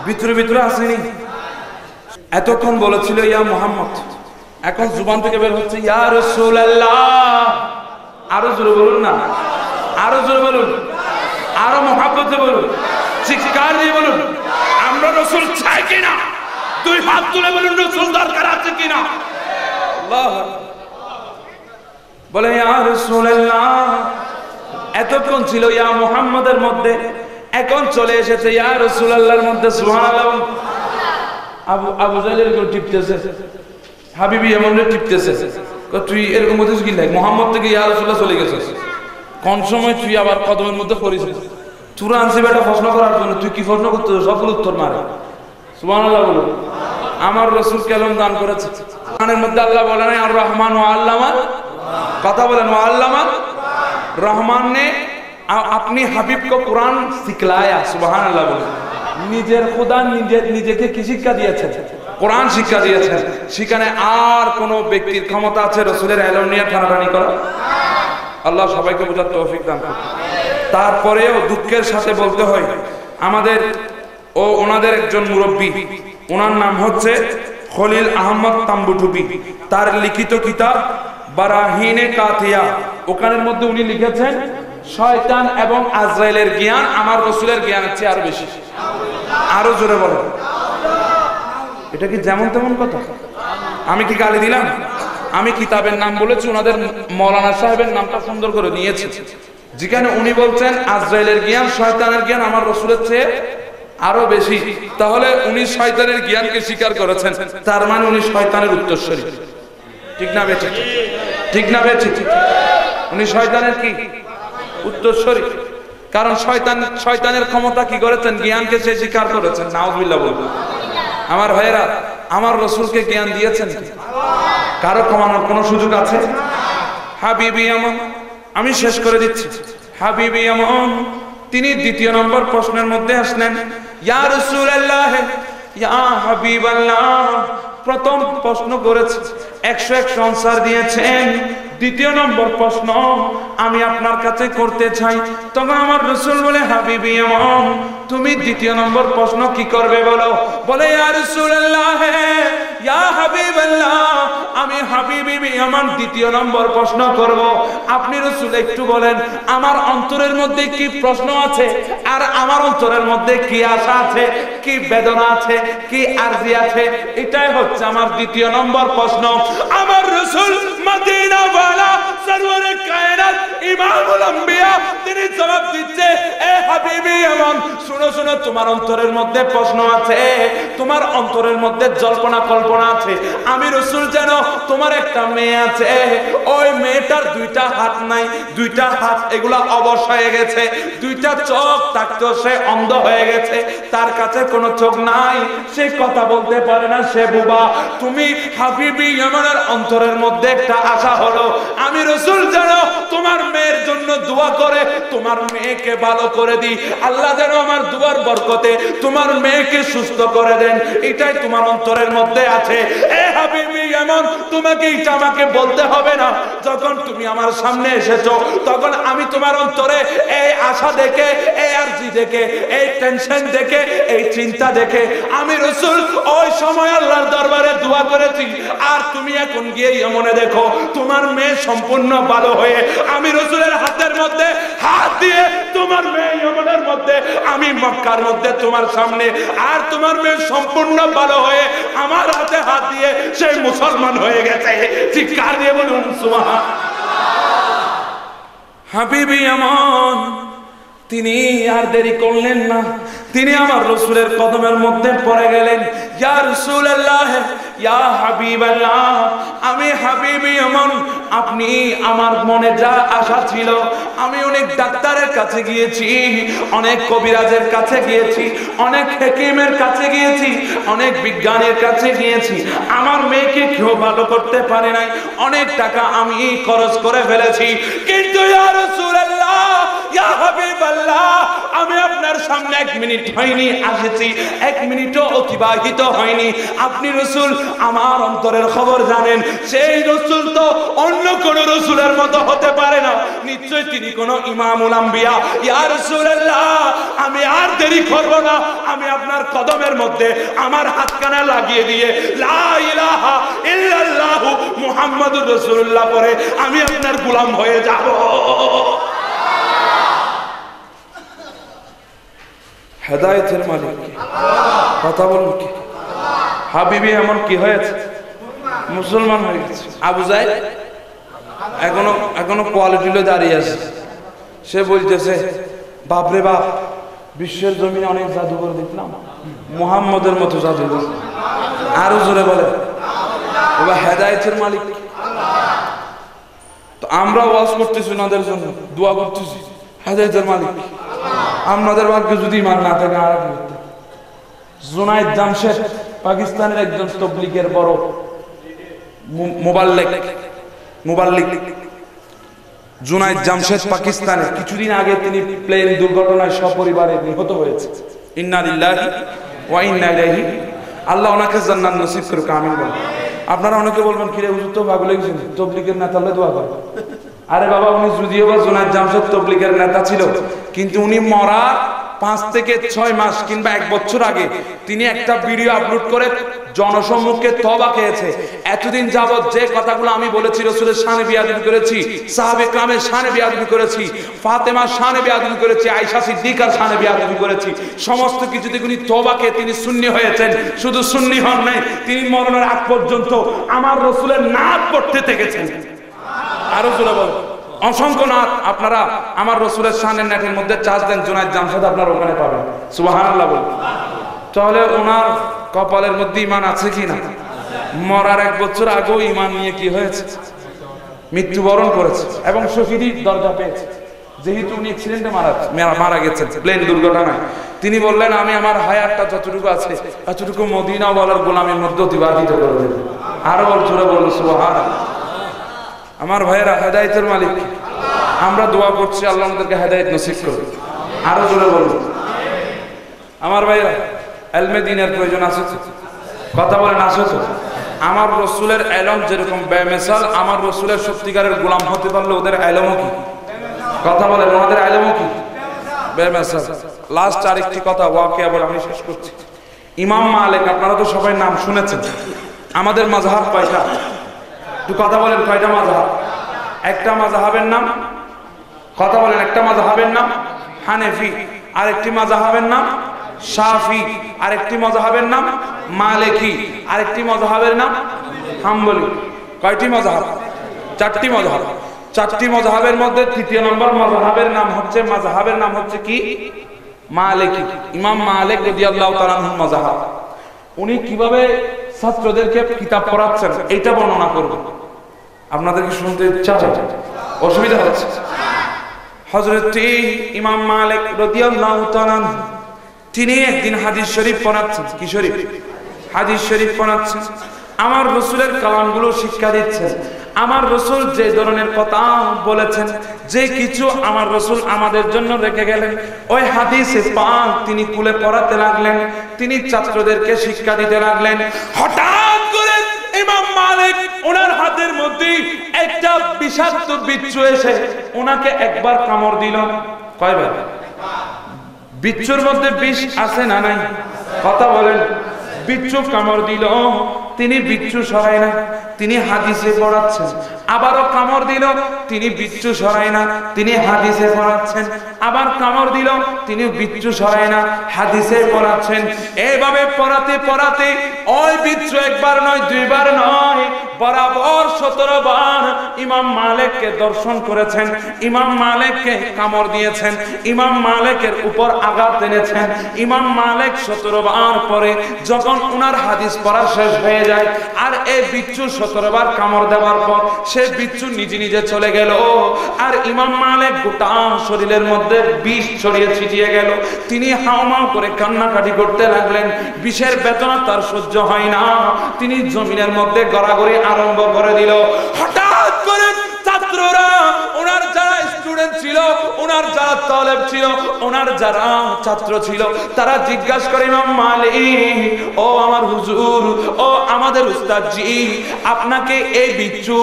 ভিতরে ভিতরে আসেনি এতক্ষণ বলেছিল ইয়া মুহাম্মদ এখন জুবান থেকে বের হচ্ছে ইয়া রাসূলুল্লাহ আরো জোরে বলুন না আরো জোরে বলুন আরো মহব্বতে বলুন চিৎকার দিয়ে বলুন আমরা রাসূল চাই কিনা দুই হাত তুলে বলুন রাসূল দরকার আছে কিনা আল্লাহ বলে ইয়া রাসূলুল্লাহ এতক্ষণ ছিল ইয়া মুহাম্মাদের মধ্যে এখন চলে এসেছে ইয়া রাসূলুল্লাহর মধ্যে সুবহানাল্লাহ আবু জাহেলের কেউ টিপতেছে হাবিবি এমনরে টিপতেছে তুই এরকম বলছিস কি লাগ মুহাম্মদ থেকে ইয়া রাসূলুল্লাহ চলে গেছিস কোন সময় তুই আবার কদমের মধ্যে পড়িস তুরা আনছি বেটা প্রশ্ন করার জন্য তুই কি প্রশ্ন করতে সবগুলো উত্তর মারে সুবহানাল্লাহ বলো আমার রাসূল কালাম দান করেছে কোরআনের মধ্যে আল্লাহ বলেন আর রহমান ওয়া আল্লামা কথা বলেন ওয়া আল্লামা রহমান ने अपनी हबीब को कुरान सिखलाया सुभान अल्लाह बोले নিজের খোদা নিজেকে কি শিক্ষা দিয়েছেন কোরআন শিক্ষা দিয়েছেন সেখানে আর কোন ব্যক্তির ক্ষমতা আছে রাসূলের ইলম নিয়ে টানাটানি করা আল্লাহ সবাইকে বোঝার তৌফিক দান করুন তারপরেও দুঃখের সাথে বলতে হয় আমাদের ও ওনাদের একজন মুরব্বী ওনার নাম হচ্ছে খলিল আহমদ তাম্বুটুপি তার লিখিত কিতাব বারাহিনে কাতিয়া ওখানের মধ্যে উনি লিখেছেন শয়তান এবং আজরাইলের জ্ঞান আমার রাসূলের জ্ঞানের চেয়ে আরো বেশি আরো জোরে বলেন এটা কি যেমন তেমন কথা আমি কি গালি দিলাম আমি কিতাবের নাম বলেছি ওনাদের মাওলানা সাহেবের নামটা সুন্দর করে নিয়েছি যেখানে উনি বলছেন আজরাইলের জ্ঞান শয়তানের জ্ঞান আমার রাসূলের চেয়ে আরো বেশি তাহলে উনি শয়তানের জ্ঞানকে স্বীকার করেছেন তার মানে উনি শয়তানের উত্তরসূরি ঠিক না বেঠি ঠিক না বেঠি উনি শয়তানের কি উত্তরসূরি কারণ শয়তানের ক্ষমতা কি করেছেন জ্ঞানকে সে স্বীকার করেছেন নাউজুবিল্লাহ বলুন আমার ভাইয়েরা আমার রাসূলকে জ্ঞান দিয়েছেন কারো কমানোর কোনো সুযোগ আছে হাবিবি আমার আমি শেষ করে দিচ্ছি হাবিবি আমার তিনি দ্বিতীয় নম্বর প্রশ্নের মধ্যে আসলেন ইয়া রাসূলুল্লাহ ইয়া হাবিবাল্লাহ প্রথম প্রশ্ন করেছে 101 আনসার দিয়েছেন দ্বিতীয় নম্বর প্রশ্ন আমি আপনার কাছে করতে চাই। তখন আমার রাসূল বলে, হাবিবি আমার, তুমি দ্বিতীয় নম্বর প্রশ্ন কি করবে বলো? বলে, ইয়া রাসূলুল্লাহ, ইয়া হাবিবাল্লাহ, আমি হাবিবি আমার দ্বিতীয় নম্বর প্রশ্ন করব। আপনি রাসূল একটু বলেন আমার অন্তরের মধ্যে কি প্রশ্ন আছে, আর আমার অন্তরের মধ্যে কি আশা আছে, কি বেদনা আছে, কি আরজি আছে, এটাই হচ্ছে আমার দ্বিতীয় নম্বর প্রশ্ন। আমার রাসূল মদিনা ওয়ালা সরওয়ারে কায়নাত ইমামুল আম্বিয়া তিনি জবাব দিচ্ছে, এ হাবিবি আমার, শুনো শুনো, তোমার অন্তরের মধ্যে প্রশ্ন আছে, তোমার অন্তরের মধ্যে জল্পনা কল্পনা আছে। আমি রাসূল জানো তোমার একটা মেয়ে আছে, ওই মেয়েটার দুইটা হাত নাই, দুইটা হাত এগুলা অবশ হয়ে গেছে, দুইটা চোখ থাকতো সে অন্ধ হয়ে গেছে, তার কাছে কোনো চোখ নাই, সে কথা বলতে পারে না, সে বুবা। তুমি হাবিবি আমার অন্তরের মধ্যে একটা আশা হলো, আমি রাসূল জানো তোমার মেয়ের জন্য দোয়া করে তোমার মেয়েকে ভালো করে দিই, আল্লাহ যেন আমার দুয়ার বরকতে তোমার মেয়েকে সুস্থ করে দেন, এটাই তোমার অন্তরের মধ্যে আছে। এ হাবিবি এমন, তোমাকে এটা আমাকে বলতে হবে না, যখন তুমি আমার সামনে এসেছো তখন আমি তোমার অন্তরে এই আশা দেখে, এই আরজি দেখে, এই টেনশন দেখে, এই চিন্তা দেখে আমি রাসূল ওই সময় আল্লাহর দরবারে দোয়া করেছি। আর তুমি এখন গিয়ে এমনে দেখো তোমার মেয়ে সম্পূর্ণ ভালো হয়ে আমি রাসূলের হাতের মধ্যে হাত দিয়ে তোমার মেয়ে এমনের মধ্যে আমি মক্কার মধ্যে তোমার সামনে, আর তোমার মেয়ে সম্পূর্ণ ভালো হয়ে আমার হাতে হাত দিয়ে সেই মুসলমান হয়ে গেছে। চিৎকার দিয়ে বলুন সুবহান। হাবিবি আমার তিনি আর দেরি করলেন না, তিনি আমার রাসূলের কদমের মধ্যে পড়ে গেলেন। ইয়া রাসূলুল্লাহ, ইয়া হাবিবাল্লাহ, আমি হাবিবি এমন, আপনি আমার মনে যা আশা ছিল, আমি অনেক ডাক্তারের কাছে গিয়েছি, অনেক কবিরাজের কাছে গিয়েছি, অনেক হাকিমের কাছে গিয়েছি, অনেক বিজ্ঞানীর কাছে গিয়েছি, আমার মেয়েকে কেউ ভালো করতে পারে নাই, অনেক টাকা আমি খরচ করে ফেলেছি, কিন্তু ইয়া রাসূলুল্লাহ, ইয়া হাবিবাল্লাহ, আমি আপনার সামনে 1 মিনিট হয়নি আসেছি, 1 মিনিটও অতিবাহিত হয়নি, আপনি রাসূল আমার অন্তরের খবর জানেন, সেই রাসূল তো অন্য কোন রাসূলের মতো হতে পারে না, নিশ্চয়ই তিনি কোন ইমামুল আম্বিয়া। ইয়া রাসূলুল্লাহ, আমি আর দেরি করব না, আমি আপনার কদমের মধ্যে আমার হাতখানা লাগিয়ে দিয়ে লা ইলাহা ইল্লাল্লাহু মুহাম্মাদুর রাসূলুল্লাহ পড়ে আমি আপনার গোলাম হয়ে যাব। হেদায়েতের মালিক কথা বলুন কি? হাবিবি এমন কি হয়েছে? মুসলমান হয়ে গেছে। আবু জাহেল এখনো কোয়ালিটিতে দাঁড়িয়ে আছে, সে বলতেছে, বাপরে বাপ, বিশ্বের জমিনে অনেক জাদুঘর দেখলাম, মুহাম্মদের মতো জাদুঘর। আরো জোরে বলে, এবার হেদায়েতের মালিক। তো আমরা ওয়াজ করতেছি ওনাদের জন্য, দোয়া করতেছি, হেদায়েতের মালিক। আপনাদের ভাগ্যে যদি ইমান না থাকে আর কি করতে? জুনায়েদ জামশেদ পাকিস্তানের একজন তাবলীগের বড় মুবাল্লিগ, জুনায়েদ জামশেদ পাকিস্তানের, কিছুদিন আগে তিনি প্লেন দুর্ঘটনায় সপরিবারে নিহত হয়েছে। ইন্না লিল্লাহি ওয়া ইন্না ইলাইহি, আল্লাহ ওনাকে জান্নাত নসিব করুক, আমিন বলুন। আপনারা অনেকে বলবেন, কিরে হুজুর তো পাগল হয়ে গেছেন, তাবলীগের নেতা হলে দোয়া করে। আরে বাবা, উনি যদিও বা জুনায়েদ জামশেদ তাবলীগের নেতা ছিল, কিন্তু উনি মরার 5 থেকে 6 মাস কিংবা 1 বছর আগে তিনি একটা ভিডিও আপলোড করে জনসম্মুখে তওবা করেছে। এতদিন যাবত যে কথাগুলো আমি বলেছি, রাসূলের শানে বেয়াদবি করেছি, সাহাবে কেরামের শানে বেয়াদবি করেছি, ফাতেমার শানে বেয়াদবি করেছি, আয়েশা সিদ্দিকার শানে বেয়াদবি করেছি, সমস্ত কিছু থেকে উনি তওবাকে তিনি সুন্নি হয়েছেন। শুধু সুন্নি হন নাই, তিনি মরণের আগ পর্যন্ত আমার রাসূলের নাত পড়তে থেকেছেন। আরো জোরে বল, অসংখ্য নাত আপনারা আমার রাসূলের শানের নেটের মধ্যে চার্জ দেন, জুনায়েদ জামশেদ আপনারা ওখানে পাবেন। সুবহানাল্লাহ বল। তাহলে ওনার কপালের মধ্যে ঈমান আছে কি না? মরার 1 বছর আগেও ঈমান নিয়ে কি হয়েছে? মৃত্যুবরণ করেছে এবং শহীদি দরজা পেয়েছে, যেহেতু উনি অ্যাক্সিডেন্টে মারা গেছেন, প্লেন দুর্ঘটনায়। তিনি বললেন, আমি আমার হায়াতটা যতটুকু আছে ততটুকু মদিনা ওয়ালার গোলামের মধ্যে অতিবাহিত করে দেব। আরো বল, জোরে বলুন সুবহানাল্লাহ। আমার ভাইয়েরা, হেদায়েতের মালিক, আমরা দোয়া করছি আল্লাহ আমাদেরকে হেদায়েত নসিব করুন। আরো জোরে বলুন। আমার ভাইয়েরা, ইলমে দ্বীনের প্রয়োজন আছে তো? কথা বলেন, আছে তো? আমার রসুলের ইলম যেরকম বেমিসাল, আমার রসুলের সত্যিকারের গোলাম হতে পারলে ওদের ইলমও কি? কথা বলেন, ওদের ইলমও কি? বেমিসাল। লাস্ট আরেকটি কথা ওয়াকিয়া বলে আমি শেষ করছি। ইমাম মালিক, আপনারা তো সবাই নাম শুনেছেন। আমাদের মাযহাব কয়টা? একটু কথা বলেন, কয়টা মাযহাব? একটা মাযহাবের নাম, কথা বলেন, একটা মাযহাবের নাম হানেফি, আরেকটি মাযহাবের নাম শাফি, আরেকটি মাযহাবের নাম মালিকি, আরেকটি মাযহাবের নাম হাম্বলি। কয়টি মাযহাব? চারটি মাযহাব। চারটি মাযহাবের মধ্যে তৃতীয় নম্বর মাযহাবের নাম হচ্ছে কি? মালিকি। ইমাম মালিক রাদিয়াল্লাহু তাআলা আনহু মাযহাব। উনি কিভাবে ছাত্রদেরকে কিতাব পড়াচ্ছেন এটা বর্ণনা করব। আপনাদেরকে শুনতে ইচ্ছা হচ্ছে? অসুবিধা হচ্ছে? হযরত ইমাম মালিক রাদিয়াল্লাহু তাআলা তিনি একদিন হাদিস শরীফ পড়াচ্ছেন। কি শরীফ? হাদিস শরীফ পড়াচ্ছেন। আমার রাসূলের কালামগুলো শিক্ষা দিচ্ছেন। আমার রাসূল যে ধরনের কথা বলেছেন, যে কিছু আমার রাসূল আমাদের জন্য রেখে গেলেন, ওই হাদিসে পাক তিনি কুলে পড়াতে লাগলেন, তিনি ছাত্রদেরকে শিক্ষা দিতে লাগলেন। হঠাৎ করে ইমাম মালিক ওনার হাতের মধ্যে একটা বিষাক্ত বিচ্ছু এসে ওনাকে একবার কামড় দিল। কয়বার? বিচ্ছুর মধ্যে বিষ আছে না নাই? কথা বলেন। বিচ্ছু কামড় দিল, তিনি বিচ্ছু সরায় না, তিনি হাদিসে পড়াচ্ছেন। আবারও কামড় দিল, তিনি বিচ্ছু সরায় না, তিনি হাদিসে পড়াচ্ছেন। আবার কামড় দিল, তিনি বিচ্ছু সরায় না, হাদিসে পড়াচ্ছেন। এইভাবে পড়াতে পড়াতে ওই বিচ্ছু একবার নয়, দুইবার নয়, বরাবর 17 বার ইমাম মালিককে দর্শন করেছেন, ইমাম মালিককে কামড় দিয়েছেন, ইমাম মালিকের উপর আঘাত এনেছেন। ইমাম মালিক 17 বার পরে যখন ওনার হাদিস পড়া শেষ হয়ে যায়, আর এই বিচ্ছু 17 বার কামড় দেওয়ার পর সে বিচ্ছু নিজে নিজে চলে গেল, আর ইমাম মালিক গোটা শরীরের মধ্যে বিষ ছড়িয়ে ছিটিয়ে গেল। তিনি হাওমাও করে কান্নাকাটি করতে লাগলেন। বিষের বেদনা তার সহ্য হয় না, তিনি জমিনের মধ্যে গড়াগড়ি আরম্ভ করে দিল। হঠাৎ করে ছাত্ররা, ওনার যারা স্টুডেন্ট ছিল, ওনার যারা তালেব ছিল, ওনার যারা ছাত্র ছিল, তারা জিজ্ঞাসা করে, ইমাম মালিক, ও আমার হুজুর, ও আমাদের উস্তাদ জি, আপনাকে এই বিচ্ছু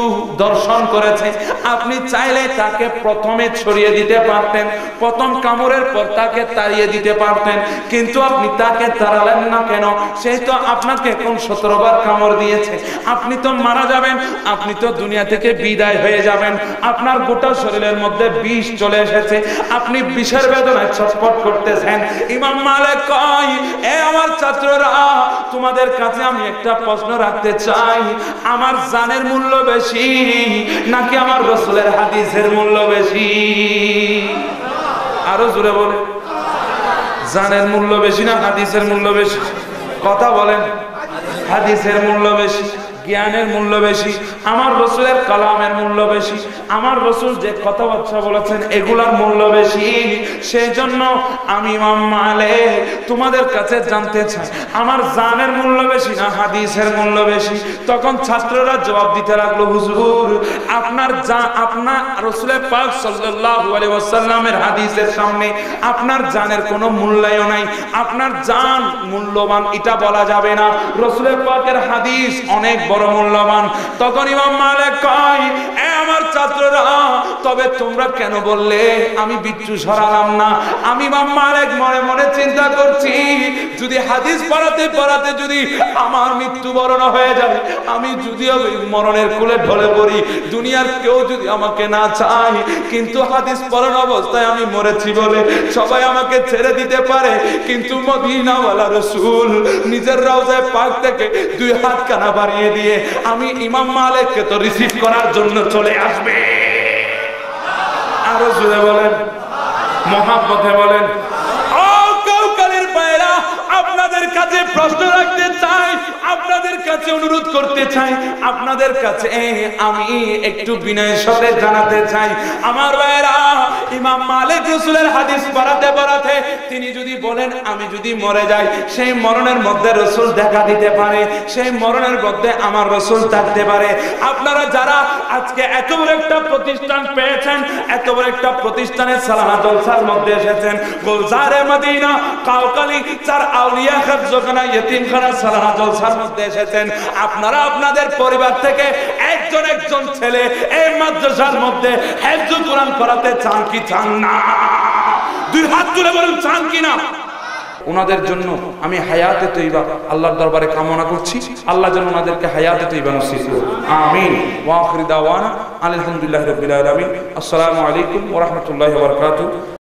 দর্শন করেছে, আপনি চাইলে তাকে প্রথমে ছড়িয়ে দিতে পারতেন, প্রথম কামড়ের পর তাকে তাড়িয়ে দিতে পারতেন, কিন্তু আপনি তাকে তাড়ালেন না কেন? সেই তো আপনাকে কোন 17 বার কামড় দিয়েছে, আপনি তো মারা যাবেন, আপনি তো দুনিয়া থেকে বিদায় হয়ে যাবেন, আপনার গোটা শরীরের মধ্যে বিষ চলে এসেছে, আপনি বিষের বেদনায় ছটফট করতেছেন। ইমাম মালিক কয়, এ আমার ছাত্ররা, তোমাদের কাছে আমি একটা প্রশ্ন রাখতে চাই, আমার জানের মূল্য বেশি নাকি আমার রাসূলের হাদিসের মূল্য বেশি? আরো জোরে বলে, জানের মূল্য বেশি না হাদিসের মূল্য বেশি? কথা বলেন। হাদিসের মূল্য বেশি, জ্ঞানের মূল্য বেশি, আমার রাসূলের কালামের মূল্য বেশি, আমার রাসূল যে কথাবার্তা বলেছেন এগুলার মূল্য বেশি। সেই জন্য আমি ইমাম মালিক তোমাদের কাছে জানতে চাই, আমার জানের মূল্য বেশি না হাদিসের মূল্য বেশি? তখন ছাত্ররা জবাব দিতে লাগলো, হুজুর, আপনার রাসূল পাক সাল্লাল্লাহু আলাইহি ওয়াসাল্লামের হাদিসের সামনে আপনার জানের কোনো মূল্যায়ন নাই, আপনার জান মূল্যবান এটা বলা যাবে না, রাসূল পাকের হাদিস অনেক বড় মূল্যবান। তখন ইমাম মালিক কয়, এ আমার ছাত্ররা, তবে তোমরা কেন বললে আমি বিচ্ছু সরালাম না? আমি ইমাম মালিক মনে মনে চিন্তা করছি, যদি হাদিস পড়াতে পড়াতে যদি আমার মৃত্যুবরণ হয়ে যায়, আমি যদিও মরণের কোলে ঢলে পড়ি, দুনিয়ার কেউ যদি আমাকে না চায়, কিন্তু হাদিস পড়ানো অবস্থায় আমি মরেছি বলে সবাই আমাকে ছেড়ে দিতে পারে, কিন্তু মদিনাওয়ালা রাসূল নিজের রওজায়ে পাক থেকে 2 হাত কানা বাড়িয়ে দিয়ে আমি ইমাম মালিককে তো রিসিভ করার জন্য চলে আসবে। আরো জোরে বলেন, মহাব্বতে বলেন। ও কাউকালের ভাইরা, আপনাদের কাছে প্রশ্ন রাখতে চাই, আপনাদের কাছে অনুরোধ করতে চাই, আপনাদের কাছে আমি একটু বিনয়ের সাথে জানাতে চাই, আমার ভাইরা, ইমাম মালিক রাসূলের হাদিস পড়াতে পড়াতে তিনি যদি বলেন আমি যদি মরে যাই, সেই মরণের মধ্যে রাসূল দেখা দিতে পারে, সেই মরণের মধ্যে আমার রাসূল থাকতে পারে। আপনারা যারা আজকে এত বড় একটা প্রতিষ্ঠান পেয়েছেন, এত বড় একটা প্রতিষ্ঠানের সালানা জলসার মধ্যে এসেছেন, গুলজারে মদিনা, কাউকালী, চার আউলিয়া খাজখানা, ইতিমখানা সালানা জলসার মধ্যে এসেছেন, আপনারা আপনাদের পরিবার থেকে একজন একজন ছেলে এই মাদ্রাসার মধ্যে হিফজুল কোরআন করাতে চান কি চান না? দুই হাত তুলে বলুন চান কি না? ওনাদের জন্য আমি হায়াতে তৈবা আল্লাহর দরবারে কামনা করছি, আল্লাহ যেন ওনাদেরকে হায়াতে তৈবা নসিব করুন। আমিন। ওয়া আখিরু দাওয়ানা আলহামদুলিল্লাহি রাব্বিল আলামিন। আসসালামু আলাইকুম ওয়া রাহমাতুল্লাহি ওয়া বারাকাতুহু।